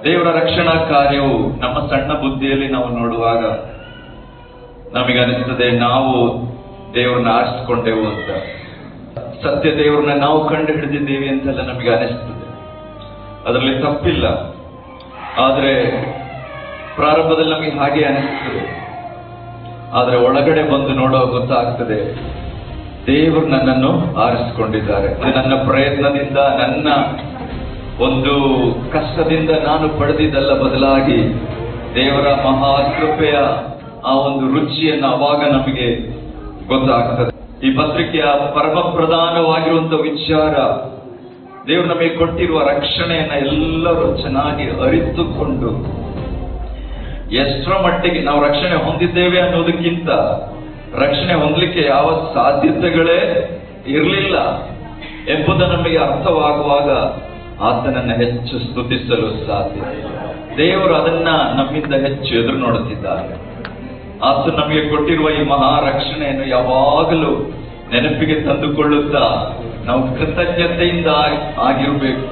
ದೇವರ ರಕ್ಷಣಾ ಕಾರ್ಯವು ನಮ್ಮ ಸಣ್ಣ ಬುದ್ಧಿಯಲ್ಲಿ ನಾವು ನೋಡುವಾಗ ನಮಗೆ ಅನಿಸ್ತದೆ ನಾವು ದೇವರನ್ನ ಆರಿಸಿಕೊಂಡೆವು ಅಂತ, ಸತ್ಯ ದೇವರನ್ನ ನಾವು ಕಂಡು ಹಿಡಿದಿದ್ದೇವೆ ಅಂತೆಲ್ಲ ನಮಗೆ ಅನಿಸ್ತದೆ. ಅದರಲ್ಲಿ ತಪ್ಪಿಲ್ಲ. ಆದರೆ ಪ್ರಾರಂಭದಲ್ಲಿ ನಮಗೆ ಹಾಗೆ ಅನಿಸ್ತದೆ. ಆದರೆ ಒಳಗಡೆ ಬಂದು ನೋಡೋ ಗೊತ್ತಾಗ್ತದೆ, ದೇವರು ನನ್ನನ್ನು ಆರಿಸಿಕೊಂಡಿದ್ದಾರೆ. ನನ್ನ ಪ್ರಯತ್ನದಿಂದ, ನನ್ನ ಒಂದು ಕಷ್ಟದಿಂದ ನಾನು ಪಡೆದಿದ್ದಲ್ಲ, ಬದಲಾಗಿ ದೇವರ ಮಹಾಕೃಪೆಯ ಆ ಒಂದು ರುಚಿಯನ್ನು ಅವಾಗ ನಮಗೆ ಗೊತ್ತಾಗ್ತದೆ. ಈ ಪತ್ರಿಕೆಯ ಪರಮ ಪ್ರಧಾನವಾಗಿರುವಂತಹ ವಿಚಾರ, ದೇವರು ನಮಗೆ ಕೊಟ್ಟಿರುವ ರಕ್ಷಣೆಯನ್ನ ಎಲ್ಲರೂ ಚೆನ್ನಾಗಿ ಅರಿತುಕೊಂಡು, ಎಷ್ಟರ ಮಟ್ಟಿಗೆ ನಾವು ರಕ್ಷಣೆ ಹೊಂದಿದ್ದೇವೆ ಅನ್ನೋದಕ್ಕಿಂತ ರಕ್ಷಣೆ ಹೊಂದಲಿಕ್ಕೆ ಯಾವ ಸಾಧ್ಯತೆಗಳೇ ಇರಲಿಲ್ಲ ಎಂಬುದು ನಮಗೆ ಅರ್ಥವಾಗುವಾಗ ಆತನನ್ನ ಹೆಚ್ಚು ಸ್ತುತಿಸಲು ಸಾಧ್ಯ. ದೇವರು ಅದನ್ನ ನಮ್ಮಿಂದ ಹೆಚ್ಚು ಎದುರು ನೋಡುತ್ತಿದ್ದಾರೆ. ಆತ ನಮಗೆ ಕೊಟ್ಟಿರುವ ಈ ಮಹಾ ರಕ್ಷಣೆಯನ್ನು ಯಾವಾಗಲೂ ನೆನಪಿಗೆ ತಂದುಕೊಳ್ಳುತ್ತಾ ನಾವು ಕೃತಜ್ಞತೆಯಿಂದ ಆಗಿರಬೇಕು.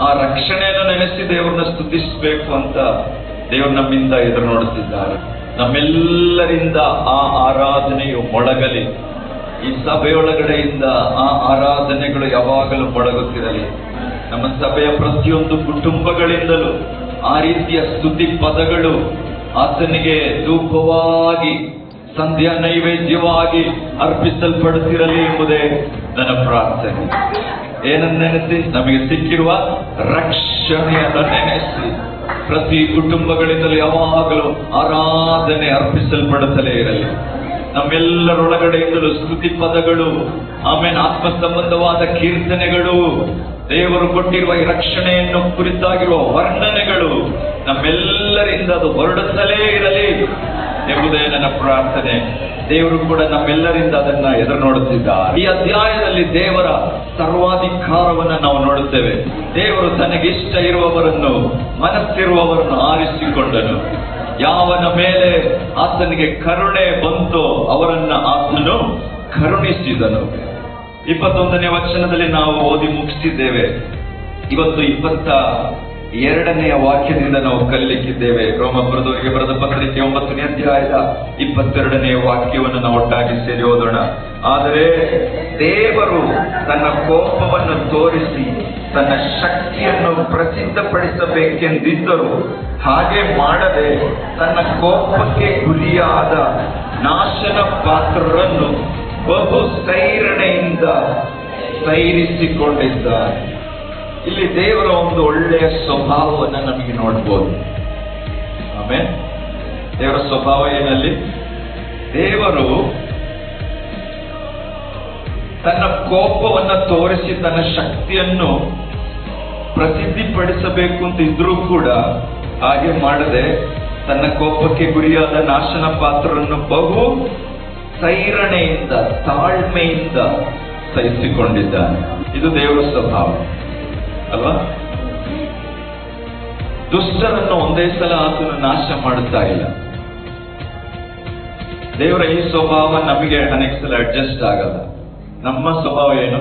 ಆ ರಕ್ಷಣೆಯನ್ನು ನೆನೆಸಿ ದೇವರನ್ನ ಸ್ತುತಿಸಬೇಕು ಅಂತ ದೇವರು ನಮ್ಮಿಂದ ಎದುರು ನೋಡುತ್ತಿದ್ದಾರೆ. ನಮ್ಮೆಲ್ಲರಿಂದ ಆ ಆರಾಧನೆಯು ಮೊಳಗಲಿ. ಈ ಸಭೆಯೊಳಗಡೆಯಿಂದ ಆ ಆರಾಧನೆಗಳು ಯಾವಾಗಲೂ ಮೊಳಗುತ್ತಿರಲಿ. ನಮ್ಮ ಸಭೆಯ ಪ್ರತಿಯೊಂದು ಕುಟುಂಬಗಳಿಂದಲೂ ಆ ರೀತಿಯ ಸ್ತುತಿ ಪದಗಳು ಆತನಿಗೆ ಧೂಪವಾಗಿ, ಸಂಧ್ಯಾ ನೈವೇದ್ಯವಾಗಿ ಅರ್ಪಿಸಲ್ಪಡುತ್ತಿರಲಿ ಎಂಬುದೇ ನನ್ನ ಪ್ರಾರ್ಥನೆ. ಏನನ್ನು ನೆನೆಸಿ? ನಮಗೆ ಸಿಕ್ಕಿರುವ ರಕ್ಷಣೆಯನ್ನು ನೆನೆಸಿ ಪ್ರತಿ ಕುಟುಂಬಗಳಿಂದಲೂ ಯಾವಾಗಲೂ ಆರಾಧನೆ ಅರ್ಪಿಸಲ್ಪಡುತ್ತಲೇ ಇರಲಿ. ನಮ್ಮೆಲ್ಲರೊಳಗಡೆಯಿಂದಲೂ ಸ್ತುತಿ ಪದಗಳು, ಆಮೇಲೆ ಆತ್ಮ ಸಂಬಂಧವಾದ ಕೀರ್ತನೆಗಳು, ದೇವರು ಕೊಟ್ಟಿರುವ ಈ ರಕ್ಷಣೆಯನ್ನು ಕುರಿತಾಗಿರುವ ವರ್ಣನೆಗಳು ನಮ್ಮೆಲ್ಲರಿಂದ ಅದು ಹೊರಡುತ್ತಲೇ ಇರಲಿ ಎಂಬುದೇ ನನ್ನ ಪ್ರಾರ್ಥನೆ. ದೇವರು ಕೂಡ ನಮ್ಮೆಲ್ಲರಿಂದ ಅದನ್ನ ಎದುರು ನೋಡುತ್ತಿದ್ದಾರೆ. ಈ ಅಧ್ಯಾಯದಲ್ಲಿ ದೇವರ ಸರ್ವಾಧಿಕಾರವನ್ನು ನಾವು ನೋಡುತ್ತೇವೆ. ದೇವರು ತನಗಿಷ್ಟ ಇರುವವರನ್ನು, ಮನಸ್ಸಿರುವವರನ್ನು ಆರಿಸಿಕೊಂಡನು. ಯಾವನ ಮೇಲೆ ಆತನಿಗೆ ಕರುಣೆ ಬಂತೋ ಅವರನ್ನ ಆತನು ಕರುಣಿಸಿದನು. 21ನೇ ವಚನದಲ್ಲಿ ನಾವು ಓದಿ ಮುಗಿಸಿದ್ದೇವೆ. ಇವತ್ತು 22ನೇ ವಾಕ್ಯದಿಂದ ನಾವು ಕಲಿಲಿಕ್ಕಿದ್ದೇವೆ. ರೋಮಪುರದವರಿಗೆ ಬರೆದ ಪತ್ರಿಕೆ 9ನೇ ಅಧ್ಯಾಯದ 22ನೇ ವಾಕ್ಯವನ್ನು ನಾವು ಒಟ್ಟಾಗಿ ಸೇರಿ ಓದೋಣ. ಆದರೆ ದೇವರು ತನ್ನ ಕೋಪವನ್ನು ತೋರಿಸಿ ತನ್ನ ಶಕ್ತಿಯನ್ನು ಪ್ರಸಿದ್ಧಪಡಿಸಬೇಕೆಂದಿದ್ದರು. ಹಾಗೆ ಮಾಡದೆ ತನ್ನ ಕೋಪಕ್ಕೆ ಗುರಿಯಾದ ನಾಶನ ಪಾತ್ರರನ್ನು ಬಹು ಸೈರಣೆಯಿಂದ ಸೈರಿಸಿಕೊಂಡಿದ್ದಾರೆ. ಇಲ್ಲಿ ದೇವರ ಒಂದು ಒಳ್ಳೆಯ ಸ್ವಭಾವವನ್ನು ನಮಗೆ ನೋಡ್ಬೋದು. ಆಮೇಲೆ ದೇವರ ಸ್ವಭಾವ ಏನಲ್ಲಿ? ದೇವರು ತನ್ನ ಕೋಪವನ್ನು ತೋರಿಸಿ ತನ್ನ ಶಕ್ತಿಯನ್ನು ಪ್ರಸಿದ್ಧಿಪಡಿಸಬೇಕು ಅಂತ ಇದ್ರೂ ಕೂಡ ಹಾಗೆ ಮಾಡದೆ ತನ್ನ ಕೋಪಕ್ಕೆ ಗುರಿಯಾದ ನಾಶನ ಪಾತ್ರರನ್ನು ಬಹು ಸೈರಣೆಯಿಂದ, ತಾಳ್ಮೆಯಿಂದ ಸಹಿಸಿಕೊಂಡಿದ್ದಾನೆ. ಇದು ದೇವರ ಸ್ವಭಾವ ಅಲ್ವಾ? ದುಷ್ಟರನ್ನು ಒಂದೇ ಸಲ ಆತನು ನಾಶ ಮಾಡುತ್ತಾ ಇಲ್ಲ. ದೇವರ ಈ ಸ್ವಭಾವ ನಮಗೆ ಅನೇಕ ಸಲ ಅಡ್ಜಸ್ಟ್ ಆಗಲ್ಲ. ನಮ್ಮ ಸ್ವಭಾವ ಏನು?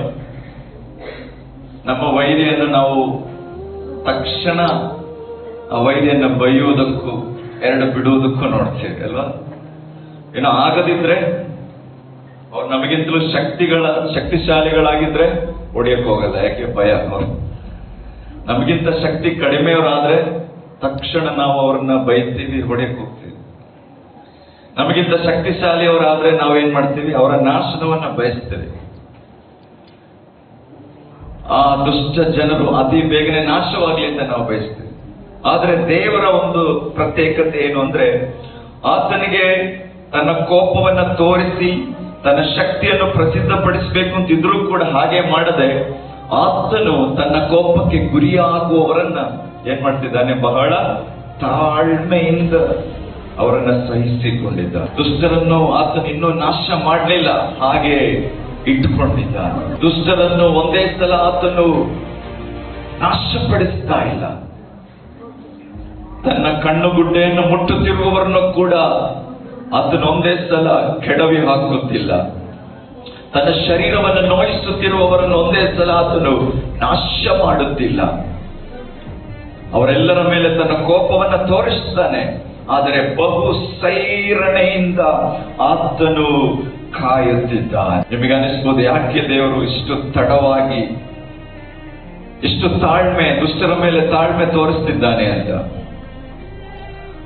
ನಮ್ಮ ವೈರಿಯನ್ನು ನಾವು ತಕ್ಷಣ ಆ ವೈರಿಯನ್ನು ಬೈಯುವುದಕ್ಕೂ ಎರಡು ಬಿಡುವುದಕ್ಕೂ ನೋಡ್ತೇವೆ ಅಲ್ವಾ? ಏನೋ ಆಗದಿದ್ರೆ ಅವ್ರು ನಮಗಿಂತಲೂ ಶಕ್ತಿಶಾಲಿಗಳಾಗಿದ್ರೆ ಹೊಡಿಯಕ್ಕೆ ಹೋಗಲ್ಲ. ಯಾಕೆ? ಭಯ. ಅವರು ನಮಗಿಂತ ಶಕ್ತಿ ಕಡಿಮೆಯವರಾದ್ರೆ ತಕ್ಷಣ ನಾವು ಅವ್ರನ್ನ ಬೈತೀವಿ, ಹೊಡೆಯಕ್ಕೆ ಹೋಗ್ತೀವಿ. ನಮಗಿಂತ ಶಕ್ತಿಶಾಲಿಯವರಾದ್ರೆ ನಾವೇನ್ ಮಾಡ್ತೀವಿ? ಅವರ ನಾಶನವನ್ನ ಬಯಸ್ತೇವೆ. ಆ ದುಷ್ಟ ಜನರು ಅತಿ ಬೇಗನೆ ನಾಶವಾಗಲಿ ಅಂತ ನಾವು ಬಯಸ್ತೇವೆ. ಆದ್ರೆ ದೇವರ ಒಂದು ಪ್ರತ್ಯೇಕತೆ ಏನು ಅಂದ್ರೆ, ಆತನಿಗೆ ತನ್ನ ಕೋಪವನ್ನ ತೋರಿಸಿ ತನ್ನ ಶಕ್ತಿಯನ್ನು ಪ್ರಸಿದ್ಧಪಡಿಸಬೇಕು ಅಂತಿದ್ರೂ ಕೂಡ ಹಾಗೆ ಮಾಡದೆ ಆತನು ತನ್ನ ಕೋಪಕ್ಕೆ ಗುರಿಯಾಗುವವರನ್ನ ಏನ್ ಮಾಡ್ತಿದ್ದಾನೆ? ಬಹಳ ತಾಳ್ಮೆಯಿಂದ ಅವರನ್ನ ಸಹಿಸಿಕೊಂಡಿದ್ದ. ದುಷ್ಟರನ್ನು ಆತನು ಇನ್ನೂ ನಾಶ ಮಾಡಲಿಲ್ಲ, ಹಾಗೆ ಇಟ್ಟುಕೊಂಡಿದ್ದಾನೆ. ದುಷ್ಟರನ್ನು ಒಂದೇ ಸಲ ಆತನು ನಾಶಪಡಿಸ್ತಾ ಇಲ್ಲ. ತನ್ನ ಕಣ್ಣುಗುಡ್ಡೆಯನ್ನು ಮುಟ್ಟುತ್ತಿರುವವರನ್ನು ಕೂಡ ಆತನು ಒಂದೇ ಸಲ ಕೆಡವಿ ಹಾಕುತ್ತಿಲ್ಲ. ತನ್ನ ಶರೀರವನ್ನು ನೋಯಿಸುತ್ತಿರುವವರನ್ನು ಒಂದೇ ಸಲ ಆತನು ನಾಶ ಮಾಡುತ್ತಿಲ್ಲ. ಅವರೆಲ್ಲರ ಮೇಲೆ ತನ್ನ ಕೋಪವನ್ನ ತೋರಿಸ್ತಾನೆ. ಆದರೆ ಬಹು ಸೈರಣೆಯಿಂದ ಆತನು ಕಾಯುತ್ತಿದ್ದಾನೆ. ನಿಮಗೆ ಅನಿಸ್ಬೋದು, ಯಾಕೆ ದೇವರು ಇಷ್ಟು ತಡವಾಗಿ, ಇಷ್ಟು ತಾಳ್ಮೆ, ದುಷ್ಟರ ಮೇಲೆ ತಾಳ್ಮೆ ತೋರಿಸ್ತಿದ್ದಾನೆ ಅಂತ.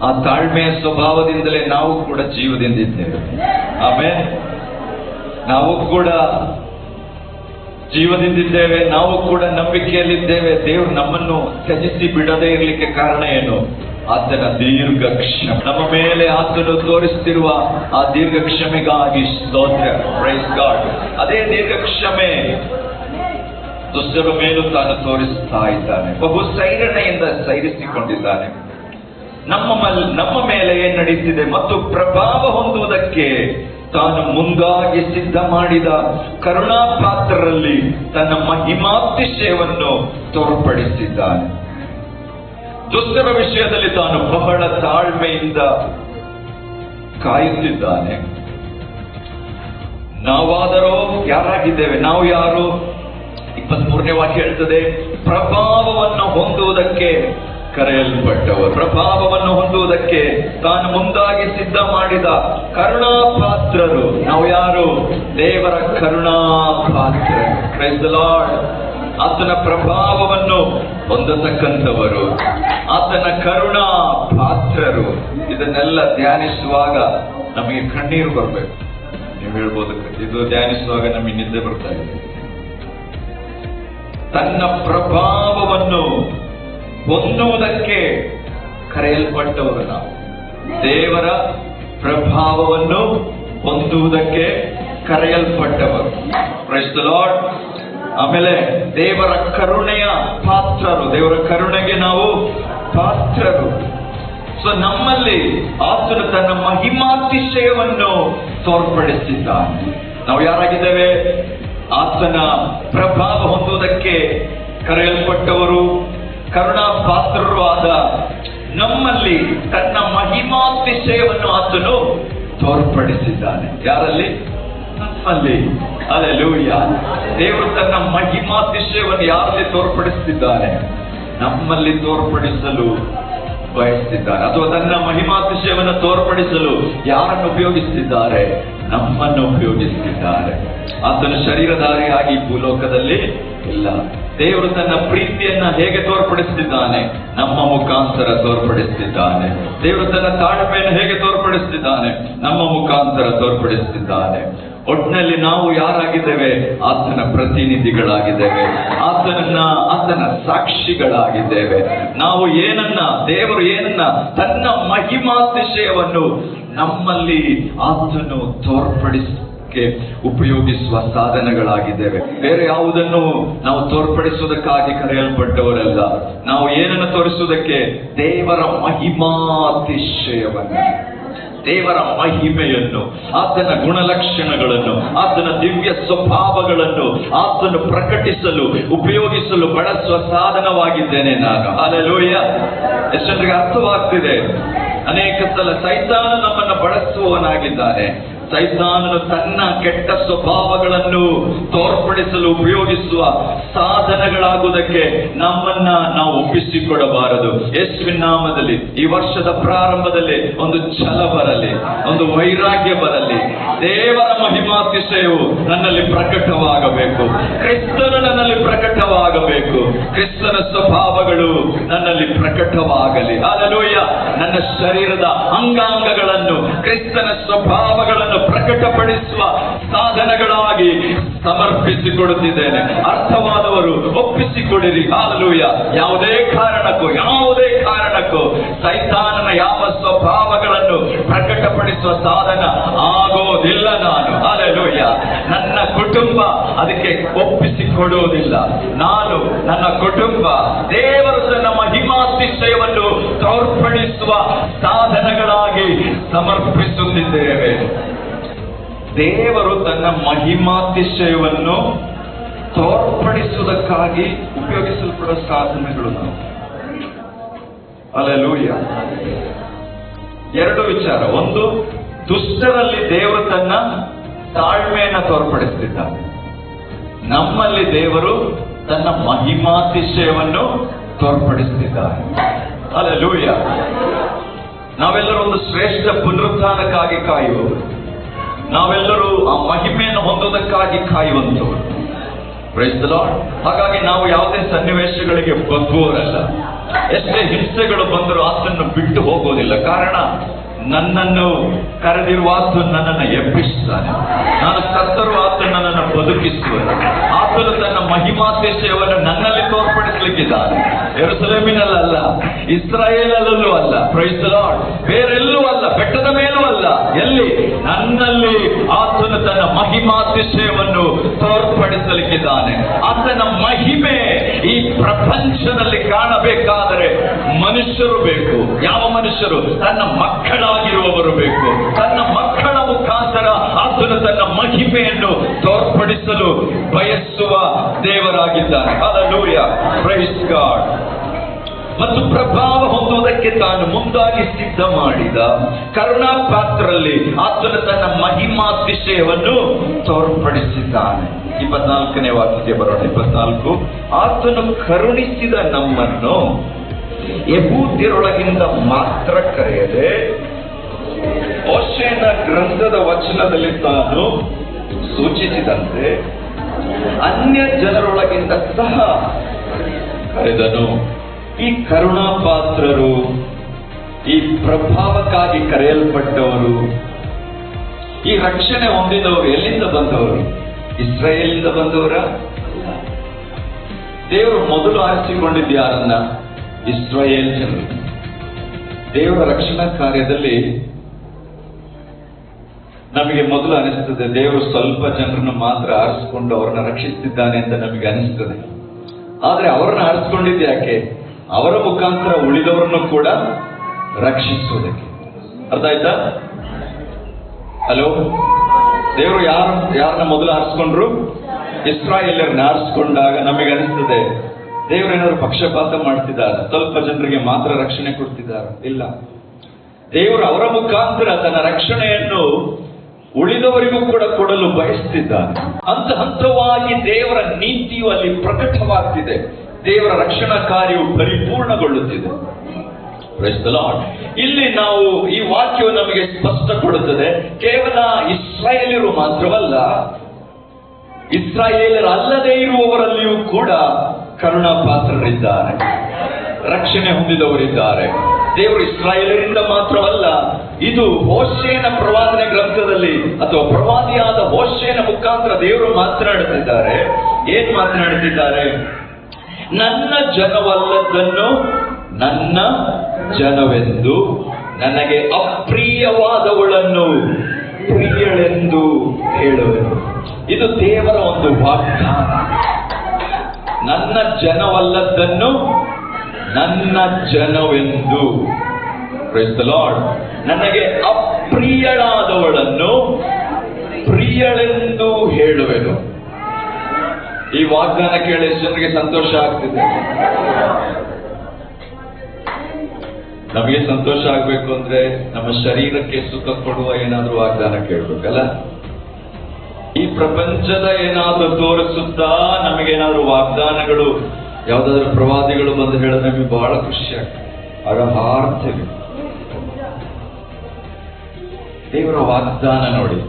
ಆ ತಾಳ್ಮೆಯ ಸ್ವಭಾವದಿಂದಲೇ ನಾವು ಕೂಡ ಜೀವದಿಂದಿದ್ದೇವೆ. ಆಮೇಲೆ ನಾವು ಕೂಡ ಜೀವದಿಂದಿದ್ದೇವೆ, ನಾವು ಕೂಡ ನಂಬಿಕೆಯಲ್ಲಿದ್ದೇವೆ. ದೇವರು ನಮ್ಮನ್ನು ತ್ಯಜಿಸಿ ಬಿಡದೇ ಇರಲಿಕ್ಕೆ ಕಾರಣ ಏನು? ಆತನ ದೀರ್ಘ ಕ್ಷಮೆ. ನಮ್ಮ ಮೇಲೆ ಆತನು ತೋರಿಸ್ತಿರುವ ಆ ದೀರ್ಘ ಕ್ಷಮೆಗಾಗಿ ಸ್ತೋತ್ರ. Praise God. ಅದೇ ದೀರ್ಘ ಕ್ಷಮೆ ದುಷ್ಟರ ಮೇಲೂ ತಾನು ತೋರಿಸ್ತಾ ಇದ್ದಾನೆ. ಬಹು ಸೈರಣೆಯಿಂದ ಸೈರಿಸಿಕೊಂಡಿದ್ದಾನೆ. ನಮ್ಮ ಮೇಲೆ ಏನ್ ನಡೀತಿದೆ ಮತ್ತು ಪ್ರಭಾವ ಹೊಂದುವುದಕ್ಕೆ ತಾನು ಮುಂದಾಗಿ ಸಿದ್ಧ ಮಾಡಿದ ಕರುಣಾಪಾತ್ರರಲ್ಲಿ ತನ್ನ ಮಹಿಮಾತಿಶಯವನ್ನು ತೋರ್ಪಡಿಸಿದ್ದಾನೆ. ದುಷ್ಟರ ವಿಷಯದಲ್ಲಿ ತಾನು ಬಹಳ ತಾಳ್ಮೆಯಿಂದ ಕಾಯುತ್ತಿದ್ದಾನೆ. ನಾವಾದರೂ ಯಾರಾಗಿದ್ದೇವೆ? ನಾವು ಯಾರು? 23ನೇ ವಾಕ್ಯ ಹೇಳ್ತದೆ, ಪ್ರಭಾವವನ್ನು ಹೊಂದುವುದಕ್ಕೆ ಕರೆಯಲ್ಪಟ್ಟವರು. ಪ್ರಭಾವವನ್ನು ಹೊಂದುವುದಕ್ಕೆ ತಾನು ಮುಂದಾಗಿ ಸಿದ್ಧ ಮಾಡಿದ ಕರುಣಾಪಾತ್ರರು. ನಾವು ಯಾರು? ದೇವರ ಕರುಣಾಪಾತ್ರ. Price the lord. ಆತನ ಪ್ರಭಾವವನ್ನು ಹೊಂದತಕ್ಕಂಥವರು, ಆತನ ಕರುಣಾ ಪಾತ್ರರು. ಇದನ್ನೆಲ್ಲ ಧ್ಯಾನಿಸುವಾಗ ನಮಗೆ ಕಣ್ಣೀರು ಬರಬೇಕು. ನೀವು ಹೇಳ್ಬೋದು, ಇದು ಧ್ಯಾನಿಸುವಾಗ ನಮಗೆ ನಿದ್ದೆ ಬರ್ತಾ ಇದೆ. ತನ್ನ ಪ್ರಭಾವವನ್ನು ಹೊಂದುವುದಕ್ಕೆ ಕರೆಯಲ್ಪಟ್ಟವರು ನಾವು. ದೇವರ ಪ್ರಭಾವವನ್ನು ಹೊಂದುವುದಕ್ಕೆ ಕರೆಯಲ್ಪಟ್ಟವರು. Praise the lord. ಆಮೇಲೆ ದೇವರ ಕರುಣೆಯ ಪಾತ್ರರು. ದೇವರ ಕರುಣೆಗೆ ನಾವು ಪಾತ್ರರು. ಸೊ ನಮ್ಮಲ್ಲಿ ಆತನು ತನ್ನ ಮಹಿಮಾತಿಶಯವನ್ನು ತೋರ್ಪಡಿಸಿದ್ದಾನೆ. ನಾವು ಯಾರಾಗಿದ್ದೇವೆ? ಆತನ ಪ್ರಭಾವ ಹೊಂದುವುದಕ್ಕೆ ಕರೆಯಲ್ಪಟ್ಟವರು, ಕರುಣಾ ಪಾತ್ರರು ಆದ ನಮ್ಮಲ್ಲಿ ತನ್ನ ಮಹಿಮಾತಿಶಯವನ್ನು ಆತನು ತೋರ್ಪಡಿಸಿದ್ದಾನೆ. ಯಾರಲ್ಲಿ? ನಮ್ಮಲ್ಲಿ. ಹಲ್ಲೆಲೂಯಾ. ದೇವರು ತನ್ನ ಮಹಿಮಾತಿಶಯವನ್ನು ಯಾರಲ್ಲಿ ತೋರ್ಪಡಿಸುತ್ತಿದ್ದಾನೆ? ನಮ್ಮಲ್ಲಿ ತೋರ್ಪಡಿಸಲು ಬಯಸ್ತಿದ್ದಾನೆ. ಅಥವಾ ತನ್ನ ಮಹಿಮಾತಿಶಯವನ್ನು ತೋರ್ಪಡಿಸಲು ಯಾರನ್ನು ಉಪಯೋಗಿಸುತ್ತಿದ್ದಾರೆ? ನಮ್ಮನ್ನು ಉಪಯೋಗಿಸುತ್ತಿದ್ದಾರೆ. ಆತನು ಶರೀರಧಾರಿಯಾಗಿ ಭೂಲೋಕದಲ್ಲಿ ಇಲ್ಲ. ದೇವರು ತನ್ನ ಪ್ರೀತಿಯನ್ನ ಹೇಗೆ ತೋರ್ಪಡಿಸುತ್ತಿದ್ದಾನೆ? ನಮ್ಮ ಮುಖಾಂತರ ತೋರ್ಪಡಿಸುತ್ತಿದ್ದಾನೆ. ದೇವರು ತನ್ನ ತಾಳ್ಮೆಯನ್ನು ಹೇಗೆ ತೋರ್ಪಡಿಸುತ್ತಿದ್ದಾನೆ? ನಮ್ಮ ಮುಖಾಂತರ ತೋರ್ಪಡಿಸುತ್ತಿದ್ದಾನೆ. ಒಟ್ಟಿನಲ್ಲಿ ನಾವು ಯಾರಾಗಿದ್ದೇವೆ? ಆತನ ಪ್ರತಿನಿಧಿಗಳಾಗಿದ್ದೇವೆ. ಆತನ ಸಾಕ್ಷಿಗಳಾಗಿದ್ದೇವೆ. ನಾವು ಏನನ್ನ, ದೇವರು ಏನನ್ನ, ತನ್ನ ಮಹಿಮಾತಿಶಯವನ್ನು ನಮ್ಮಲ್ಲಿ ಆತನು ತೋರ್ಪಡಿಸಕ್ಕೆ ಉಪಯೋಗಿಸುವ ಸಾಧನಗಳಾಗಿದ್ದೇವೆ. ಬೇರೆ ಯಾವುದನ್ನು ನಾವು ತೋರ್ಪಡಿಸುವುದಕ್ಕಾಗಿ ಕರೆಯಲ್ಪಟ್ಟವರಲ್ಲ. ನಾವು ಏನನ್ನು ತೋರಿಸುವುದಕ್ಕೆ? ದೇವರ ಮಹಿಮಾತಿಶಯವನ್ನು, ದೇವರ ಮಹಿಮೆಯನ್ನು, ಆತನ ಗುಣಲಕ್ಷಣಗಳನ್ನು, ಆತನ ದಿವ್ಯ ಸ್ವಭಾವಗಳನ್ನು ಆತನು ಪ್ರಕಟಿಸಲು, ಉಪಯೋಗಿಸಲು ಬಳಸುವ ಸಾಧನವಾಗಿದ್ದೇನೆ ನಾನು. ಹಲ್ಲೆಲೂಯಾ. ಎಷ್ಟೊಂದಿಗೆ ಅರ್ಥವಾಗ್ತಿದೆ? ಅನೇಕ ಸಲ ಸೈತಾನ ನಮ್ಮನ್ನು ಬಳಸುವವನಾಗಿದ್ದಾನೆ. ಸೈತಾನನು ತನ್ನ ಕೆಟ್ಟ ಸ್ವಭಾವಗಳನ್ನು ತೋರ್ಪಡಿಸಲು ಉಪಯೋಗಿಸುವ ಸಾಧನಗಳಾಗುವುದಕ್ಕೆ ನಮ್ಮನ್ನ ನಾವು ಒಪ್ಪಿಸಿಕೊಡಬಾರದು. ಯೇಸುವಿನ ನಾಮದಲ್ಲಿ ಈ ವರ್ಷದ ಪ್ರಾರಂಭದಲ್ಲಿ ಒಂದು ಛಲ ಬರಲಿ, ಒಂದು ವೈರಾಗ್ಯ ಬರಲಿ. ದೇವರ ಮಹಿಮಾತಿಶಯವು ನನ್ನಲ್ಲಿ ಪ್ರಕಟವಾಗಬೇಕು. ಕ್ರಿಸ್ತನು ನನ್ನಲ್ಲಿ ಪ್ರಕಟವಾಗಬೇಕು. ಕ್ರಿಸ್ತನ ಸ್ವಭಾವಗಳು ನನ್ನಲ್ಲಿ ಪ್ರಕಟವಾಗಲಿ. ಹಲ್ಲೆಲೂಯಾ. ನನ್ನ ಶರೀರದ ಅಂಗಾಂಗಗಳನ್ನು ಕ್ರಿಸ್ತನ ಸ್ವಭಾವಗಳನ್ನು ಪ್ರಕಟಪಡಿಸುವ ಸಾಧನಗಳಾಗಿ ಸಮರ್ಪಿಸಿಕೊಡುತ್ತಿದ್ದೇನೆ. ಅರ್ಥವಾದವರು ಒಪ್ಪಿಸಿಕೊಡಿರಿ. ಹಲ್ಲೆಲೂಯಾ. ಯಾವುದೇ ಕಾರಣಕ್ಕೂ ಸೈತಾನನ ಯಾವ ಸ್ವಭಾವಗಳನ್ನು ಪ್ರಕಟಪಡಿಸುವ ಸಾಧನ ಆಗೋದಿಲ್ಲ ನಾನು. ಹಲ್ಲೆಲೂಯಾ. ನನ್ನ ಕುಟುಂಬ ಅದಕ್ಕೆ ಒಪ್ಪಿಸಿಕೊಡುವುದಿಲ್ಲ. ನಾನು, ನನ್ನ ಕುಟುಂಬ ದೇವರು ತನ್ನ ಮಹಿಮಾತಿಶಯವನ್ನು ತೋರ್ಪಡಿಸುವ ಸಾಧನಗಳಾಗಿ ಸಮರ್ಪಿಸುತ್ತಿದ್ದೇವೆ. ದೇವರು ತನ್ನ ಮಹಿಮಾತಿಶಯವನ್ನು ತೋರ್ಪಡಿಸುವುದಕ್ಕಾಗಿ ಉಪಯೋಗಿಸಲ್ಪಡುವ ಸಾಧನಗಳು ನಾವು. ಹಲ್ಲೆಲೂಯಾ. ಎರಡು ವಿಚಾರ. ಒಂದು, ದುಷ್ಟರಲ್ಲಿ ದೇವರು ತನ್ನ ತಾಳ್ಮೆಯನ್ನು ತೋರ್ಪಡಿಸುತ್ತಿದ್ದಾನೆ. ನಮ್ಮಲ್ಲಿ ದೇವರು ತನ್ನ ಮಹಿಮಾತಿಶಯವನ್ನು ತೋರ್ಪಡಿಸುತ್ತಿದ್ದಾನೆ. ಹಲ್ಲೆಲೂಯಾ. ನಾವೆಲ್ಲರೂ ಒಂದು ಶ್ರೇಷ್ಠ ಪುನರುತ್ಥಾನಕ್ಕಾಗಿ ಕಾಯುವವರು, ನಾವೆಲ್ಲರೂ ಆ ಮಹಿಮೆಯನ್ನು ಹೊಂದೋದಕ್ಕಾಗಿ ಕಾಯುವಂತವರು. Praise the lord. ಹಾಗಾಗಿ ನಾವು ಯಾವುದೇ ಸನ್ನಿವೇಶಗಳಿಗೆ ಬಗ್ಗುವವರಲ್ಲ. ಎಷ್ಟೇ ಹಿಂಸೆಗಳು ಬಂದರೂ ಆತನನ್ನು ಬಿಟ್ಟು ಹೋಗೋದಿಲ್ಲ. ಕಾರಣ, ನನ್ನನ್ನು ಕರೆದಿರುವ ಆತನು ನನ್ನನ್ನು ಎಬ್ಬಿಸುತ್ತಾನೆ. ನಾನು ಸತ್ತರೂ ಆತನು ನನ್ನನ್ನು ಬದುಕಿಸುವನು. ಆತನು ತನ್ನ ಮಹಿಮಾತಿಶಯವನ್ನು ನನ್ನಲ್ಲಿ ತೋರ್ಪಡಿಸಲಿಕ್ಕಿದ್ದಾನೆ. ಯೆರೂಸಲೇಮಿನಲ್ಲ, ಇಸ್ರಾಯೇಲಲ್ಲೂ ಅಲ್ಲ, ಪ್ರೈಸ್ ದಿ ಲಾರ್ಡ್, ಬೇರೆಲ್ಲೂ ಅಲ್ಲ, ಬೆಟ್ಟದ ಮೇಲೂ ಅಲ್ಲ, ಎಲ್ಲಿ? ನನ್ನಲ್ಲಿ ಆತನು ತನ್ನ ಮಹಿಮಾತಿಶಯವನ್ನು ತೋರ್ಪಡಿಸಲಿಕ್ಕಿದ್ದಾನೆ. ಆತನ ಮಹಿಮೆ ಈ ಪ್ರಪಂಚದಲ್ಲಿ ಕಾಣಬೇಕಾದರೆ ಮನುಷ್ಯರು ಬೇಕು. ಯಾವ ಮನುಷ್ಯರು? ತನ್ನ ಮಕ್ಕಳಾಗಿರುವವರು ಬೇಕು. ತನ್ನ ಮಕ್ಕಳ ಮುಖಾಂತರ ಆತನು ತನ್ನ ಮಹಿಮೆಯನ್ನು ತೋರ್ಪಡಿಸಲು ಬಯಸುವ ದೇವರಾಗಿದ್ದಾನೆ. Hallelujah, praise God. ಮತ್ತು ಪ್ರಭಾವ ಹೊಂದುವುದಕ್ಕೆ ತಾನು ಮುಂದಾಗಿ ಸಿದ್ಧ ಮಾಡಿದ ಕರುಣಾ ಪಾತ್ರರಲ್ಲಿ ಆತನು ತನ್ನ ಮಹಿಮಾತಿಶಯವನ್ನು ತೋರ್ಪಡಿಸಿದ್ದಾನೆ. 24ನೇ ವಾಕ್ಯಕ್ಕೆ ಬರೋಣ. 24. ಆತನು ಕರುಣಿಸಿದ ನಮ್ಮನ್ನು ಯೆಹೂದ್ಯರೊಳಗಿಂದ ಮಾತ್ರ ಕರೆಯದೆ ಹೋಶೇಯನ ಗ್ರಂಥದ ವಚನದಲ್ಲಿ ತಾನು ಸೂಚಿಸಿದಂತೆ ಅನ್ಯ ಜನರೊಳಗಿಂದ ಸಹ ಕರೆದನು. ಈ ಕರುಣಾ ಪಾತ್ರರು, ಈ ಪ್ರಭಾವಕ್ಕಾಗಿ ಕರೆಯಲ್ಪಟ್ಟವರು, ಈ ರಕ್ಷಣೆ ಹೊಂದಿದವರು ಎಲ್ಲಿಂದ ಬಂದವರು? ಇಸ್ರಾಯೇಲಿಂದ ಬಂದವರ? ದೇವರು ಮೊದಲು ಆರಿಸಿಕೊಂಡಿದ್ದು ಯಾರನ್ನ? ಇಸ್ರಾಯೇಲ್ ಜನರು. ದೇವರ ರಕ್ಷಣಾ ಕಾರ್ಯದಲ್ಲಿ ನಮಗೆ ಮೊದಲು ಅನಿಸ್ತದೆ, ದೇವರು ಸ್ವಲ್ಪ ಜನರನ್ನು ಮಾತ್ರ ಆರಿಸಿಕೊಂಡು ಅವರನ್ನ ರಕ್ಷಿಸುತ್ತಿದ್ದಾನೆ ಅಂತ ನಮಗೆ ಅನಿಸ್ತದೆ. ಆದ್ರೆ ಅವರನ್ನ ಆರಿಸಿಕೊಂಡಿದ್ದು ಯಾಕೆ? ಅವರ ಮುಖಾಂತರ ಉಳಿದವರನ್ನು ಕೂಡ ರಕ್ಷಿಸುವುದಕ್ಕೆ. ಅರ್ಥ ಆಯ್ತಾ? ಹಲೋ. ದೇವರು ಯಾರನ್ನ ಮೊದಲು ಆರಿಸ್ಕೊಂಡ್ರು? ಇಸ್ರಾಯೇಲರನ್ನ ಆರಿಸ್ಕೊಂಡಾಗ ನಮಗೆ ಅನಿಸ್ತದೆ, ದೇವರೇನಾದ್ರು ಪಕ್ಷಪಾತ ಮಾಡ್ತಿದ್ದಾರೆ, ಸ್ವಲ್ಪ ಜನರಿಗೆ ಮಾತ್ರ ರಕ್ಷಣೆ ಕೊಡ್ತಿದ್ದಾರೆ? ಇಲ್ಲ. ದೇವರು ಅವರ ಮುಖಾಂತರ ತನ್ನ ರಕ್ಷಣೆಯನ್ನು ಉಳಿದವರಿಗೂ ಕೂಡ ಕೊಡಲು ಬಯಸ್ತಿದ್ದಾನೆ. ಹಂತ ಹಂತವಾಗಿ ದೇವರ ನೀತಿಯು ಅಲ್ಲಿ ಪ್ರಕಟವಾಗ್ತಿದೆ. ದೇವರ ರಕ್ಷಣಾ ಕಾರ್ಯವು ಪರಿಪೂರ್ಣಗೊಳ್ಳುತ್ತಿದೆ. Price the lord. ಇಲ್ಲಿ ನಾವು ಈ ವಾಕ್ಯವು ನಮಗೆ ಸ್ಪಷ್ಟ ಕೊಡುತ್ತದೆ, ಕೇವಲ ಇಸ್ರಾಯೇಲರು ಮಾತ್ರವಲ್ಲ, ಇಸ್ರಾಯೇಲರಲ್ಲದೇ ಇರುವವರಲ್ಲಿಯೂ ಕೂಡ ಕರುಣಾ ಪಾತ್ರರಿದ್ದಾರೆ, ರಕ್ಷಣೆ ಹೊಂದಿದವರಿದ್ದಾರೆ. ದೇವರು ಇಸ್ರಾಯೇಲರಿಂದ ಮಾತ್ರವಲ್ಲ, ಇದು ಹೋಶೇಯನ ಪ್ರವಾದನೆ ಗ್ರಂಥದಲ್ಲಿ ಅಥವಾ ಪ್ರವಾದಿಯಾದ ಹೋಶೇಯನ ಮುಖಾಂತರ ದೇವರು ಮಾತನಾಡುತ್ತಿದ್ದಾರೆ. ಏನ್ ಮಾತನಾಡುತ್ತಿದ್ದಾರೆ? ನನ್ನ ಜನವಲ್ಲದನ್ನು ನನ್ನ ಜನವೆಂದು, ನನಗೆ ಅಪ್ರಿಯವಾದವಳನ್ನು ಪ್ರಿಯಳೆಂದು ಹೇಳುವೆನು. ಇದು ದೇವರ ಒಂದು ವಾಗ್ದಾನ. ನನ್ನ ಜನವಲ್ಲದನ್ನು ನನ್ನ ಜನವೆಂದು, ಪ್ರೈಸ್ ದಿ ಲಾರ್ಡ್, ನನಗೆ ಅಪ್ರಿಯಳಾದವಳನ್ನು ಪ್ರಿಯಳೆಂದು ಹೇಳುವೆನು. ಈ ವಾಗ್ದಾನ ಕೇಳಿ ಜನರಿಗೆ ಸಂತೋಷ ಆಗ್ತಿದೆ. ನಮಗೆ ಸಂತೋಷ ಆಗ್ಬೇಕು ಅಂದ್ರೆ ನಮ್ಮ ಶರೀರಕ್ಕೆ ಸುಖ ಕೊಡುವ ಏನಾದ್ರೂ ವಾಗ್ದಾನ ಕೇಳ್ಬೇಕಲ್ಲ. ಈ ಪ್ರಪಂಚದ ಏನಾದ್ರೂ ತೋರಿಸುತ್ತಾ ನಮಗೇನಾದ್ರೂ ವಾಗ್ದಾನಗಳು, ಯಾವ್ದಾದ್ರು ಪ್ರವಾದಿಗಳು ಬಂದು ಹೇಳಿದ್ರೆ ನಮಗೆ ಬಹಳ ಖುಷಿ ಆಗ್ತದೆ, ಆಗ ಹಾರ್ತೇವೆ. ದೇವರ ವಾಗ್ದಾನ ನೋಡಿ,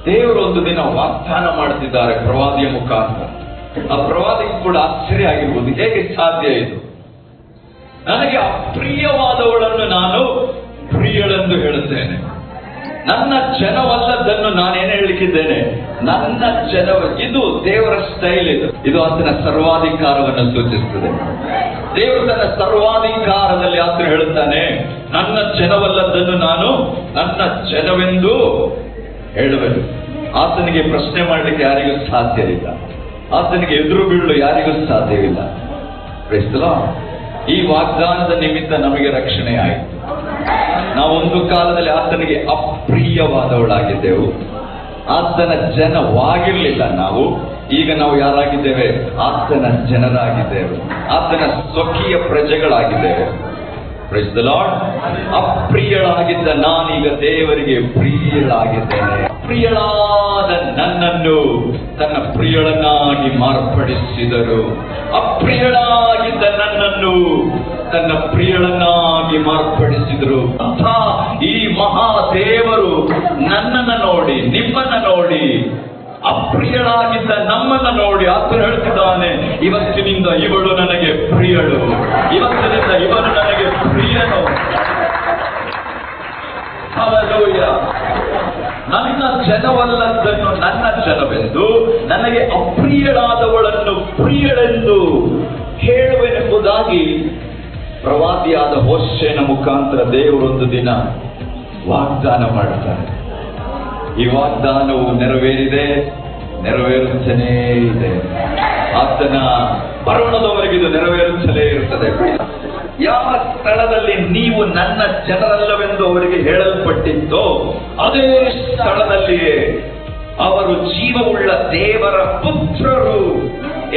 ದೇವರು ಒಂದು ದಿನ ವಾಗ್ದಾನ ಮಾಡುತ್ತಿದ್ದಾರೆ ಪ್ರವಾದಿಯ ಮುಖಾಂತರ. ಆ ಪ್ರವಾದಿಗೂ ಕೂಡ ಆಶ್ಚರ್ಯ ಆಗಿರ್ಬೋದು, ಹೇಗೆ ಸಾಧ್ಯ ಇದು? ನನಗೆ ಅಪ್ರಿಯವಾದವಳನ್ನು ನಾನು ಪ್ರಿಯಳೆಂದು ಹೇಳುತ್ತೇನೆ, ನನ್ನ ಜನವಲ್ಲದನ್ನು ನಾನೇನು ಹೇಳಿದ್ದೇನೆ, ನನ್ನ ಜನವ. ಇದು ದೇವರ ಸ್ಟೈಲ್. ಇದು ಆತನ ಸರ್ವಾಧಿಕಾರವನ್ನು ಸೂಚಿಸುತ್ತದೆ. ದೇವರು ತನ್ನ ಸರ್ವಾಧಿಕಾರದಲ್ಲಿ ಆತನು ಹೇಳುತ್ತಾನೆ, ನನ್ನ ಜನವಲ್ಲದನ್ನು ನಾನು ನನ್ನ ಜನವೆಂದು ಹೇಳುವೆನು. ಆತನಿಗೆ ಪ್ರಶ್ನೆ ಮಾಡಲಿಕ್ಕೆ ಯಾರಿಗೂ ಸಾಧ್ಯವಿಲ್ಲ, ಆತನಿಗೆ ಎದುರು ಬೀಳಲು ಯಾರಿಗೂ ಸಾಧ್ಯವಿಲ್ಲ. Praise the Lord. ಈ ವಾಗ್ದಾನದ ನಿಮಿತ್ತ ನಮಗೆ ರಕ್ಷಣೆ ಆಯಿತು. ನಾವೊಂದು ಕಾಲದಲ್ಲಿ ಆತನಿಗೆ ಅಪ್ರಿಯವಾದವಳಾಗಿದ್ದೆವು, ಆತನ ಜನವಾಗಿರ್ಲಿಲ್ಲ ನಾವು. ಈಗ ನಾವು ಯಾರಾಗಿದ್ದೇವೆ? ಆತನ ಜನರಾಗಿದ್ದೇವೆ, ಆತನ ಸ್ವಕೀಯ ಪ್ರಜೆಗಳಾಗಿದ್ದೇವೆ. Praise the lord. ಅಪ್ರಿಯಳಾಗಿದ್ದ ನಾನೀಗ ದೇವರಿಗೆ ಪ್ರಿಯಳಾಗಿದ್ದೇನೆ. ಪ್ರಿಯಳಾದ ನನ್ನನ್ನು ತನ್ನ ಪ್ರಿಯಳನ್ನಾಗಿ ಮಾರ್ಪಡಿಸಿದರು. ಅಪ್ರಿಯಳಾಗಿದ್ದ ನನ್ನನ್ನು ತನ್ನ ಪ್ರಿಯಳನ್ನಾಗಿ ಮಾರ್ಪಡಿಸಿದರು. ಅಂಥ ಈ ಮಹಾದೇವರು ನನ್ನನ್ನು ನೋಡಿ, ನಿಮ್ಮನ್ನ ನೋಡಿ, ಅಪ್ರಿಯಳಾಗಿದ್ದ ನಮ್ಮನ್ನ ನೋಡಿ ಆತನು ಹೇಳ್ತಿದ್ದಾನೆ, ಇವತ್ತಿನಿಂದ ಇವಳು ನನಗೆ ಪ್ರಿಯಳು, ಇವತ್ತಿನಿಂದ ಇವನು ನನಗೆ ಪ್ರಿಯನು. ಹಲ್ಲೆಲೂಯ. ನನ್ನ ಜನವಲ್ಲದನ್ನು ನನ್ನ ಜನವೆಂದು, ನನಗೆ ಅಪ್ರಿಯಳಾದವಳನ್ನು ಪ್ರಿಯಳೆಂದು ಹೇಳುವೆನೆಂಬುದಾಗಿ ಪ್ರವಾದಿಯಾದ ಹೋಶೇಯನ ಮುಖಾಂತರ ದೇವರೊಂದು ದಿನ ವಾಗ್ದಾನ ಮಾಡುತ್ತಾರೆ. ಈ ವಾಗ್ದಾನವು ನೆರವೇರಿದೆ, ನೆರವೇರುತ್ತಲೇ ಇದೆ. ಆತನ ಮರಣದವರೆಗೆ ಇದು ನೆರವೇರುತ್ತಲೇ ಇರುತ್ತದೆ. ಯಾವ ಸ್ಥಳದಲ್ಲಿ ನೀವು ನನ್ನ ಜನರಲ್ಲವೆಂದು ಅವರಿಗೆ ಹೇಳಲ್ಪಟ್ಟಿದ್ದೋ ಅದೇ ಸ್ಥಳದಲ್ಲಿಯೇ ಅವರು ಜೀವವುಳ್ಳ ದೇವರ ಪುತ್ರರು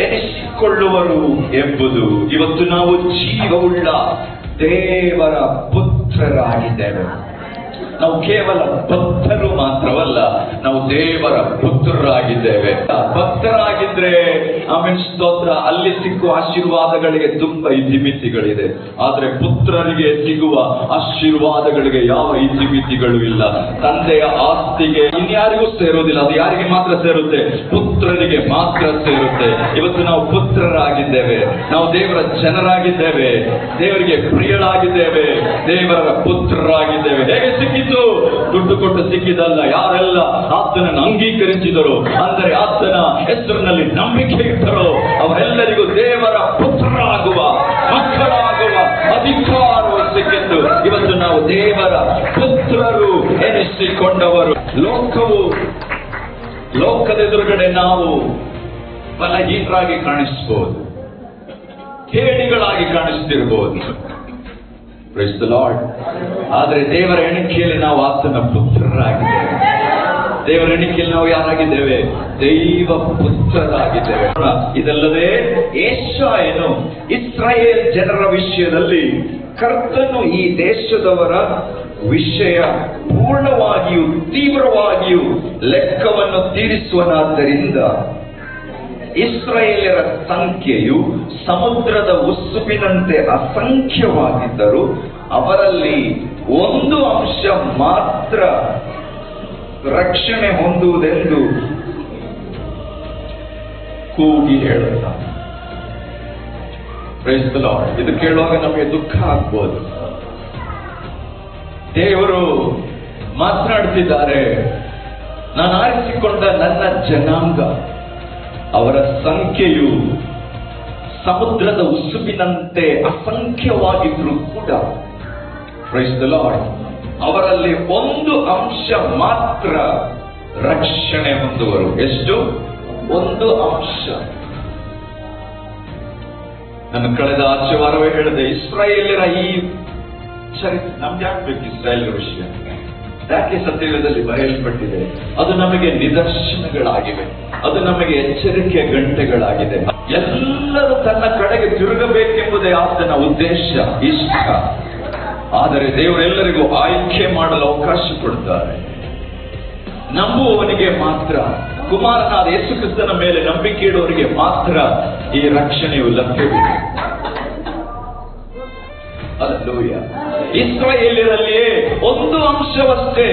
ಎನಿಸಿಕೊಳ್ಳುವರು ಎಂಬುದು. ಇವತ್ತು ನಾವು ಜೀವವುಳ್ಳ ದೇವರ ಪುತ್ರರಾಗಿದ್ದೇವೆ. ನಾವು ಕೇವಲ ಭಕ್ತರು ಮಾತ್ರವಲ್ಲ, ನಾವು ದೇವರ ಪುತ್ರರಾಗಿದ್ದೇವೆ. ಭಕ್ತರಾಗಿದ್ರೆ ಆಮೇಲೆ ಸ್ತೋತ್ರ, ಅಲ್ಲಿ ಸಿಕ್ಕುವ ಆಶೀರ್ವಾದಗಳಿಗೆ ತುಂಬಾ ಇತಿಮಿತಿಗಳಿದೆ. ಆದ್ರೆ ಪುತ್ರರಿಗೆ ಸಿಗುವ ಆಶೀರ್ವಾದಗಳಿಗೆ ಯಾವ ಇತಿಮಿತಿಗಳು ಇಲ್ಲ. ತಂದೆಯ ಆಸ್ತಿಗೆ ಇನ್ಯಾರಿಗೂ ಸೇರೋದಿಲ್ಲ, ಅದು ಯಾರಿಗೆ ಮಾತ್ರ ಸೇರುತ್ತೆ? ಪುತ್ರರಿಗೆ ಮಾತ್ರ ಸೇರುತ್ತೆ. ಇವತ್ತು ನಾವು ಪುತ್ರರಾಗಿದ್ದೇವೆ, ನಾವು ದೇವರ ಜನರಾಗಿದ್ದೇವೆ, ದೇವರಿಗೆ ಪ್ರಿಯರಾಗಿದ್ದೇವೆ, ದೇವರ ಪುತ್ರರಾಗಿದ್ದೇವೆ. ಹೇಗೆ ಸಿಕ್ಕಿದ್ದು? ದುಡ್ಡು ಕೊಟ್ಟು ಸಿಕ್ಕಿದಲ್ಲ. ಯಾರೆಲ್ಲ ಆತನನ್ನು ಅಂಗೀಕರಿಸಿದರು, ಅಂದರೆ ಆತನ ಹೆಸರಿನಲ್ಲಿ ನಂಬಿಕೆ ಇಟ್ಟರು, ಅವರೆಲ್ಲರಿಗೂ ದೇವರ ಪುತ್ರರಾಗುವ, ಮಕ್ಕಳಾಗುವ ಅಧಿಕಾರವು ಸಿಕ್ಕಿತ್ತು. ಇವತ್ತು ನಾವು ದೇವರ ಪುತ್ರರು ಎನಿಸಿಕೊಂಡವರು. ಲೋಕದ ಎದುರುಗಡೆ ನಾವು ಬಲಹೀನರಾಗಿ ಕಾಣಿಸಬಹುದು, ಹೇಡಿಗಳಾಗಿ ಕಾಣಿಸ್ತಿರ್ಬೋದು. Praise the lord. ಆದರೆ ದೇವರ ಎಣಿಕೆಯಲ್ಲಿ ನಾವು ಆತನ ಪುತ್ರರಾಗಿದ್ದೇವೆ. ದೇವರ ಎಣಿಕೆಯಲ್ಲಿ ನಾವು ಯಾರಾಗಿದ್ದೇವೆ? ದೈವ ಪುತ್ರರಾಗಿದ್ದೇವೆ. ಇದಲ್ಲದೆ ಯೆಶಾಯನು ಇಸ್ರಾಯೇಲ್ ಜನರ ವಿಷಯದಲ್ಲಿ ಕರ್ತನು ಈ ದೇಶದವರ ವಿಷಯ ಪೂರ್ಣವಾಗಿಯೂ ತೀವ್ರವಾಗಿಯೂ ಲೆಕ್ಕವನ್ನು ತೀರಿಸುವನಾದ್ದರಿಂದ ಇಸ್ರಾಯೇಲ್ಯರ ಸಂಖ್ಯೆಯು ಸಮುದ್ರದ ಉಸುಬಿನಂತೆ ಅಸಂಖ್ಯವಾಗಿದ್ದರು, ಅವರಲ್ಲಿ ಒಂದು ಅಂಶ ಮಾತ್ರ ರಕ್ಷಣೆ ಹೊಂದುವುದೆಂದು ಕೂಗಿ ಹೇಳುತ್ತಾನೆ. Praise the Lord. ಇದು ಕೇಳುವಾಗ ನಮಗೆ ದುಃಖ ಆಗ್ಬೋದು. ದೇವರು ಮಾತನಾಡ್ತಿದ್ದಾರೆ, ನಾನು ಆರಿಸಿಕೊಂಡ ನನ್ನ ಜನಾಂಗ, ಅವರ ಸಂಖ್ಯೆಯು ಸಮುದ್ರದ ಉಸುಬಿನಂತೆ ಅಸಂಖ್ಯವಾಗಿದ್ರು ಕೂಡ, ಪ್ರೈಸ್ ದಿ ಲಾರ್ಡ್, ಅವರಲ್ಲಿ ಒಂದು ಅಂಶ ಮಾತ್ರ ರಕ್ಷಣೆ ಹೊಂದುವರು. ಎಷ್ಟು? ಒಂದು ಅಂಶ. ನಾನು ಕಳೆದ ಆಚೆವಾರವೇ ಹೇಳಿದೆ, ಇಸ್ರಾಯೇಲ್ಯರ ಈ ಚರಿತ್ರೆ ನಮ್ಗೆ ಆಗ್ಬೇಕು. ಇಸ್ರಾಯೇಲ್ಯರ ವಿಷಯ ಯಾಕೆ ಸತ್ಯವೇದದಲ್ಲಿ ಬರೆಯಲ್ಪಟ್ಟಿದೆ? ಅದು ನಮಗೆ ನಿದರ್ಶನಗಳಾಗಿವೆ, ಅದು ನಮಗೆ ಎಚ್ಚರಿಕೆಯ ಗಂಟೆಗಳಾಗಿದೆ. ಎಲ್ಲರೂ ತನ್ನ ಕಡೆಗೆ ತಿರುಗಬೇಕೆಂಬುದೇ ಆತನ ಉದ್ದೇಶ, ಇಷ್ಟ. ಆದರೆ ದೇವರೆಲ್ಲರಿಗೂ ಆಯ್ಕೆ ಮಾಡಲು ಅವಕಾಶ ಕೊಡ್ತಾರೆ. ನಂಬುವವನಿಗೆ ಮಾತ್ರ, ಕುಮಾರನಾದ ಯೇಸು ಕ್ರಿಸ್ತನ ಮೇಲೆ ನಂಬಿಕೆ ಇಡುವವರಿಗೆ ಮಾತ್ರ ಈ ರಕ್ಷಣೆಯು ಲಭ್ಯವಿದೆ. ಹಲ್ಲೆಲೂಯ. ಇಸ್ರಾಯೇಲ್ಯರಲ್ಲಿಯೇ ಒಂದು ಅಂಶವಷ್ಟೇ